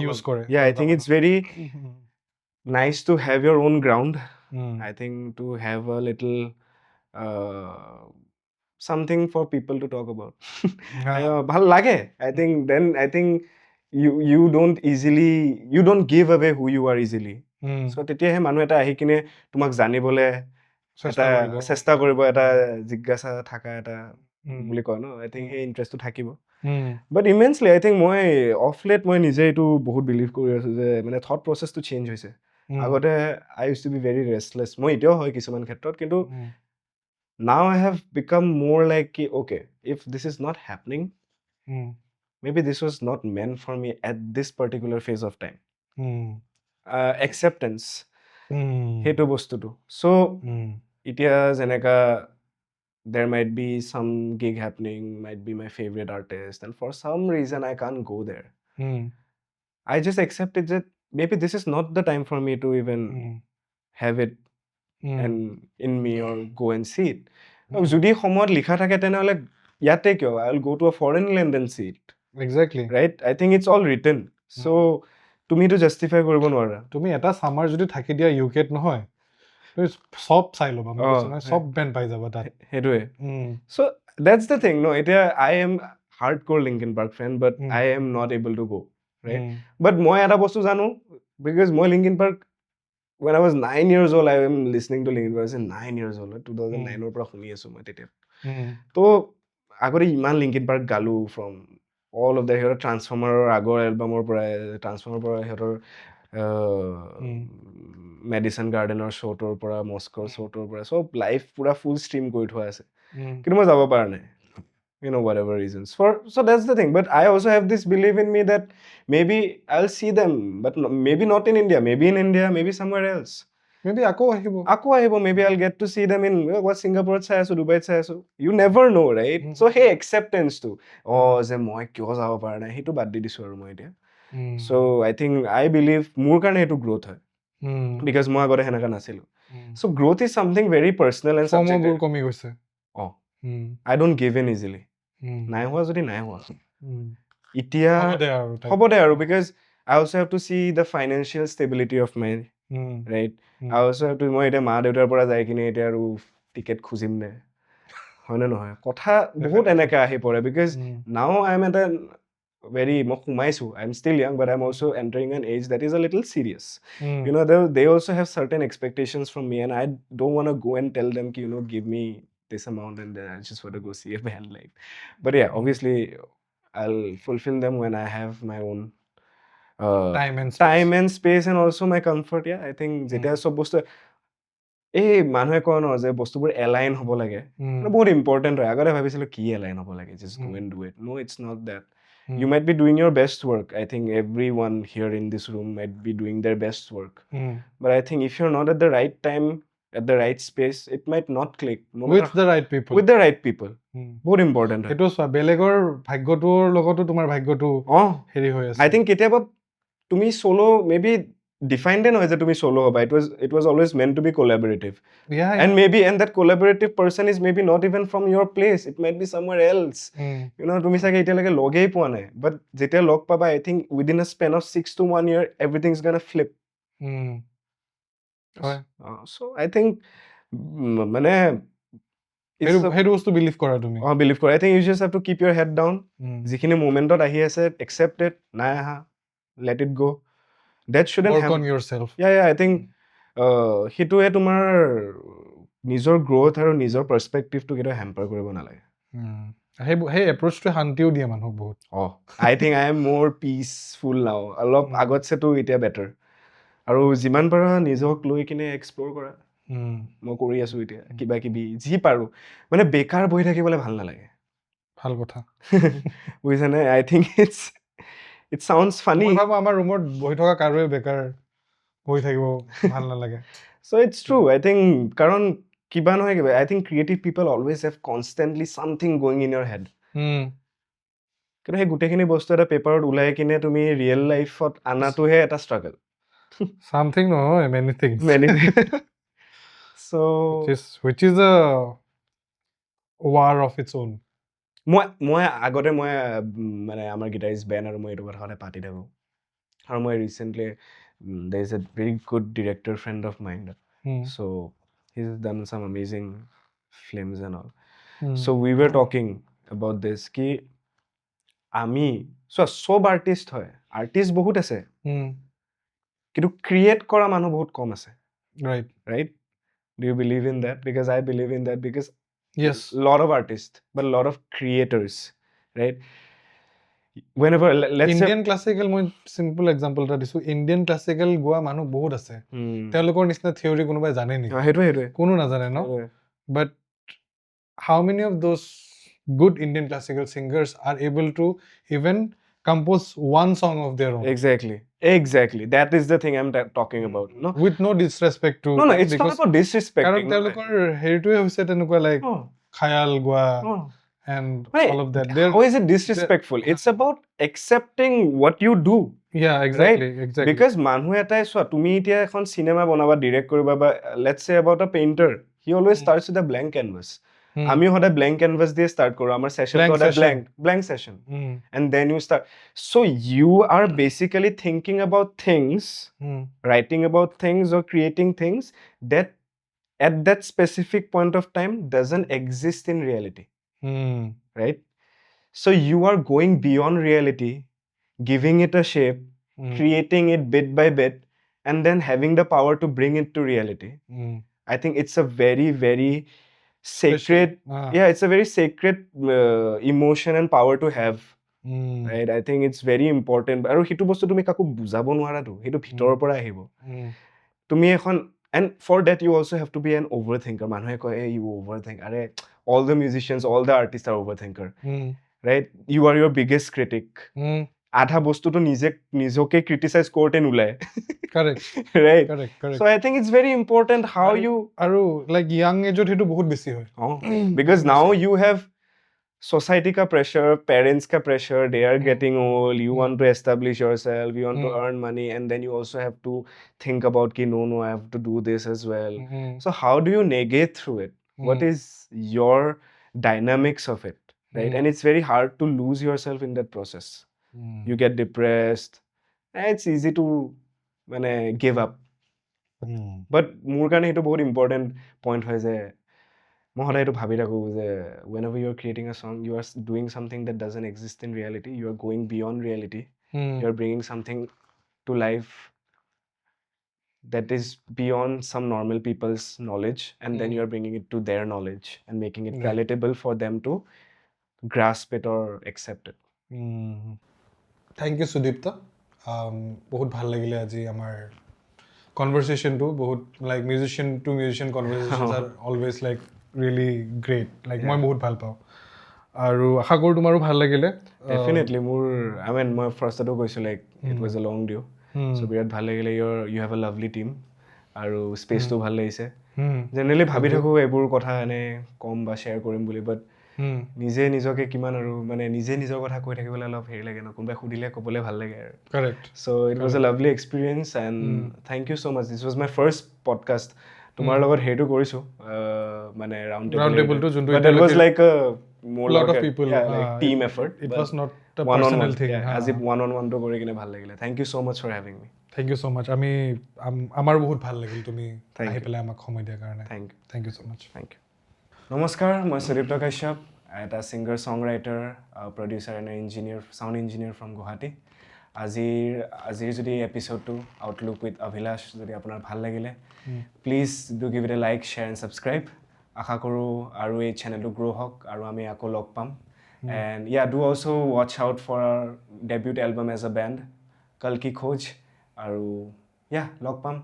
ইউজ কৰে yeah I think it's very nice to have your own ground I think to have a little something for people to talk about ভাল লাগে I think you don't give away who you are easily so তেতিয়াহে মানুহ এটা আহি কিনে তোমাক জানিবলে এটা চেষ্টা কৰিব এটা জিজ্ঞাসা থাকা এটা বুলি কয় ন I think এই ইন্টাৰেষ্টটো থাকিব but immensely I think মই অফ লেট মই নিজে এইটো বহুত বিলিভ কৰি আছো যে মানে থট প্ৰসেসটো চেঞ্জ হৈছে আগতে I used to be very restless মই এতিয়াও হয় কিছুমান ক্ষেত্ৰত কিন্তু now I have become more like okay if this is not happening maybe this was not meant for me at this particular phase of time acceptance hetu bostutu so itia jeneka there might be some gig happening might be my favorite artist and for some reason I can't go there I just accepted that maybe this is not the time for me to even have it and in me or go and see it jodi somot likha thake tenehole yate kyo I'll go to a foreign land and see it exactly right I think it's all written so তুমি তো justify কৰিব নোৱাৰা তুমি এটা summer যদি থাকি দিয়া ইউকেট নহয় তুমি সব চাই ল'বা সব বেন পাই যাবা তাত হেতুৱে so that's the thing no এতিয়া I am hardcore Linkin Park fan but I am not able to go right but মই এটা বস্তু জানো because মই Linkin Park when I was 9 years old I am listening to Linkin Park 9 years old 2009 পৰা শুনি আছো মই তেতিয়া তো আগতে ইমান Linkin Park Galo from all of the hero transformer agor album or transformer pora hero Madison Garden or show tour pora Moscow show tour pora so life pura full stream koi thua ase kintu moi jabo para nai whatever reasons for so that's the thing but I also have this belief in me that maybe I'll see them but maybe not in India maybe in India maybe somewhere else maybe ako ahibo maybe I'll get to see them in what Singapore sai asu Dubai sai asu you never know right so hey acceptance to je moi kyo jabo para nai hetu bad di disu aru moi etia so I think I believe mur karone etu growth hoy because moi agore henaka nasilu so growth is something very personal and subjective komi goise I don't give in easily nai hua jodi nai hua itia hobo de aru because I also have to see the financial stability of my right I also have to moi eta ma deutar pora jai kine eta aru ticket khujim ne hoy na nohoy kotha bahut eneka ahi pore because now I am at a very I'm still young, but I'm also entering an age that is a little serious. You know, they also have certain expectations from me, and I don't want to go and tell them, you know, give me this amount and then I just want to go see a band. Like, but yeah, obviously I'll fulfill them when I have my own time and space and also my comfort. Yeah, I think যেতিয়া সব বস্তু এই মানুহে কয় ন যে বস্তুবোৰ align হ'ব লাগে, বহুত ইম্পৰ্টেণ্ট হয়। আগতে ভাবিছিলো কি এলাইন হ'ব লাগে, just go and do it. No, it's not that. You might be doing your best work. I think everyone here in this room might be doing their best work. But I think if you're not at the right time, at the right space, it might not click. No with the right people. With the right people. বহুত important হয়। সেইটো চোৱা, বেলেগৰ ভাগ্যটোৰ লগতো তোমাৰ ভাগ্যটো হেৰি হৈ আছে। I think কেতিয়াবা তুমি solo maybe defined নহয় যে তুমি solo হ'বা। It was always meant to be collaborative. Yeah. And that collaborative person is maybe not even from your place. It might be somewhere else. You know, তুমি চাগে এতিয়ালৈকে লগেই পোৱা নাই, but যেতিয়া লগ পাবা, I think within a span of 6 to 1 year everything's gonna flip. So I think মানে সেইটো বস্তু বিলিভ কৰা তুমি। বিলিভ কৰা। I think you just have to keep your head down. যিখিনি মোমেণ্টত আহি আছে, accept it, নাই আহা, let it go. That shouldn't work on yourself. Yeah, I think সেইটোৱে তোমাৰ নিজৰ গ্ৰোথ আৰু নিজৰ পাৰ্সপেক্টিভটো কেতিয়াও হেম্পাৰ কৰিব নালাগে। সেই এপ্ৰ'চটোৱে শান্তিও দিয়ে মানুহক বহুত। I think I am more peaceful now. অলপ আগতছেতো এতিয়া বেটাৰ। আৰু যিমান পাৰা নিজক লৈ কিনে এক্সপ্ল'ৰ কৰা। মই কৰি আছো এতিয়া কিবা কিবি যি পাৰো, মানে বেকাৰ বহি থাকিবলৈ ভাল নালাগে। ভাল কথা বুজিছানে? I think it sounds funny. মই ভাবো আমাৰ ৰুমত বহি থকা কাৰোৱে বেকাৰ বহি থাকিব ভাল নালাগে। So it's true. I think কাৰণ কিবা নহয় কিবা, I think creative people always have constantly something going in your head. কিন্তু সেই গোটেইখিনি বস্তু এটা পেপাৰত ওলাই কিনে তুমি ৰিয়েল লাইফত আনাটোহে এটা ষ্ট্ৰাগল। Something নহয়, many things. So which is a war of its own. মই আগতে মানে আমাৰ গিটাৰিষ্ট বেন আৰু মই এইটো কথা সদায় পাতি থাকোঁ। আৰু মই recently there is a very good director friend of mine. So he's done some amazing films and all. So we were talking about this ki আমি সব আৰ্টিষ্ট হয়, আৰ্টিষ্ট বহুত আছে, কিন্তু ক্ৰিয়েট কৰা মানুহ বহুত কম আছে। Right? Do you believe in that? Because I believe in that, because yes, lot of artists but a lot of creators, right? Whenever let's Indian classical, মই simple example এটা দিছো, Indian classical গোৱা মানুহ বহুত আছে, তেওঁলোকৰ নিচিনা থিওৰি কোনোবাই জানে নেকি? সেইটোৱে কোনো নাজানে ন? But how many of those good Indian classical singers are able to even compose one song of their own? Exactly. That is the thing I'm talking about. No, with no disrespect to no, it's not about disrespecting. কাৰণ তেওঁলোকৰ হেৰিটোৱে হৈছে তেনেকুৱা like khayal গোৱা and all of that. How is it disrespectful? It's about accepting what you do. Yeah, exactly, right? Exactly. Because মানুহ এটাই চোৱা, তুমি এতিয়া এখন চিনেমা বনাবা, ডিৰেক্ট কৰিবা, বা let's say about a painter, he always starts with a blank canvas. আমি সদায় blank canvas দিয়ে start কৰো, আমাৰ session সদায় blank session, and then you start. So you are basically thinking about things, writing about things or creating things that at that specific point of time doesn't exist in reality. Right? So you are going beyond reality, giving it a shape, creating it bit by bit, and then having the power to bring it to reality. I think it's a very, very sacred, it's a very sacred emotion and power to have. Right? I think it's very important. আৰু সেইটো বস্তু তুমি কাকো বুজাব নোৱাৰাটো, সেইটো ভিতৰৰ পৰা আহিব। তুমি এখন, and for that you also have to be an overthinker. মানুহে কয় you overthink. আৰে all the musicians, all the artists are overthinker. Right? You are your biggest critic. আধা বস্তুটো নিজকে criticize কৰোঁতে নোলায়। Correct. Right? Correct. So I think it's very important how you আৰু like young age হেতু বহুত বেছি হয়। Because now you have society ka pressure, parents ka pressure, they are getting old, you want to establish yourself, you want to earn money, and then you also have to think about ki no, I have to do this as well. So how do you navigate through it? What is your dynamics of it? Right? And it's very hard to lose yourself in that process. You get depressed. It's easy to give up. But মোৰ কাৰণে সেইটো বহুত important point হয় যে মই সদায় এইটো ভাবি থাকোঁ যে whenever you're creating a song, you are doing something that doesn't exist in reality. You are going beyond reality. You are bringing something to life that is beyond some normal people's knowledge, and then you are bringing it to their knowledge and making it palatable for them to grasp it or accept it. Thank you, Sudeepta. বহুত ভাল লাগিলে আজি আমাৰ কনভাৰচেশ্যনটো বহুত like musician to musician conversations are always like really great like মই বহুত ভাল পাওঁ আৰু আশা কৰোঁ তোমাৰো ভাল লাগিলে ডেফিনেটলি মোৰ আই মিন মই ফাৰ্ষ্টতো কৈছোঁ like it was a long due so' বিৰাট ভাল লাগিলে you have a lovely team আৰু স্পেচটো ভাল লাগিছে জেনেৰেলি ভাবি থাকোঁ এইবোৰ কথা এনেই ক'ম বা শ্বেয়াৰ কৰিম বুলি বাট নিজে নিজকে কিমান আৰু মানে নিজে নিজৰ কথা কৈ থাকিবলৈ অলপ হেৰি লাগে ন কোনোবাই সুধিলে ক'বলৈ ভাল লাগে আৰু correct so' it was a lovely experience and thank you so' much this was my first podcast তোমাৰ লগত হেৰিটো কৰিছোঁ মানে ৰাউণ্ড টেবলটো যোনটো but it was like more lot like of a people like team effort. It was not a personal thing. As if one-on-one to kori kine bhal lagile. Thank you so much for having me. Thank you so much. Ami amar bahut bhal lagil tumi ahi pele amak khomoy dia karone. Thank you so much. Thank you. Namaskar, moi Sudeepta Kashyap, a singer-songwriter, producer and engineer, sound engineer from Guwahati. Azir jodi episode to Outlook with Abhilash jodi apunar bhal lagile. Please do give it a like, share and subscribe. আশা কৰোঁ আৰু এই চেনেলটো গ্ৰ' হওক আৰু আমি আকৌ লগ পাম and do also' watch out for our debut album as a band কল কি খোজ আৰু লগ পাম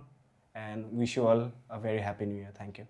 and wish you all a very happy new year thank U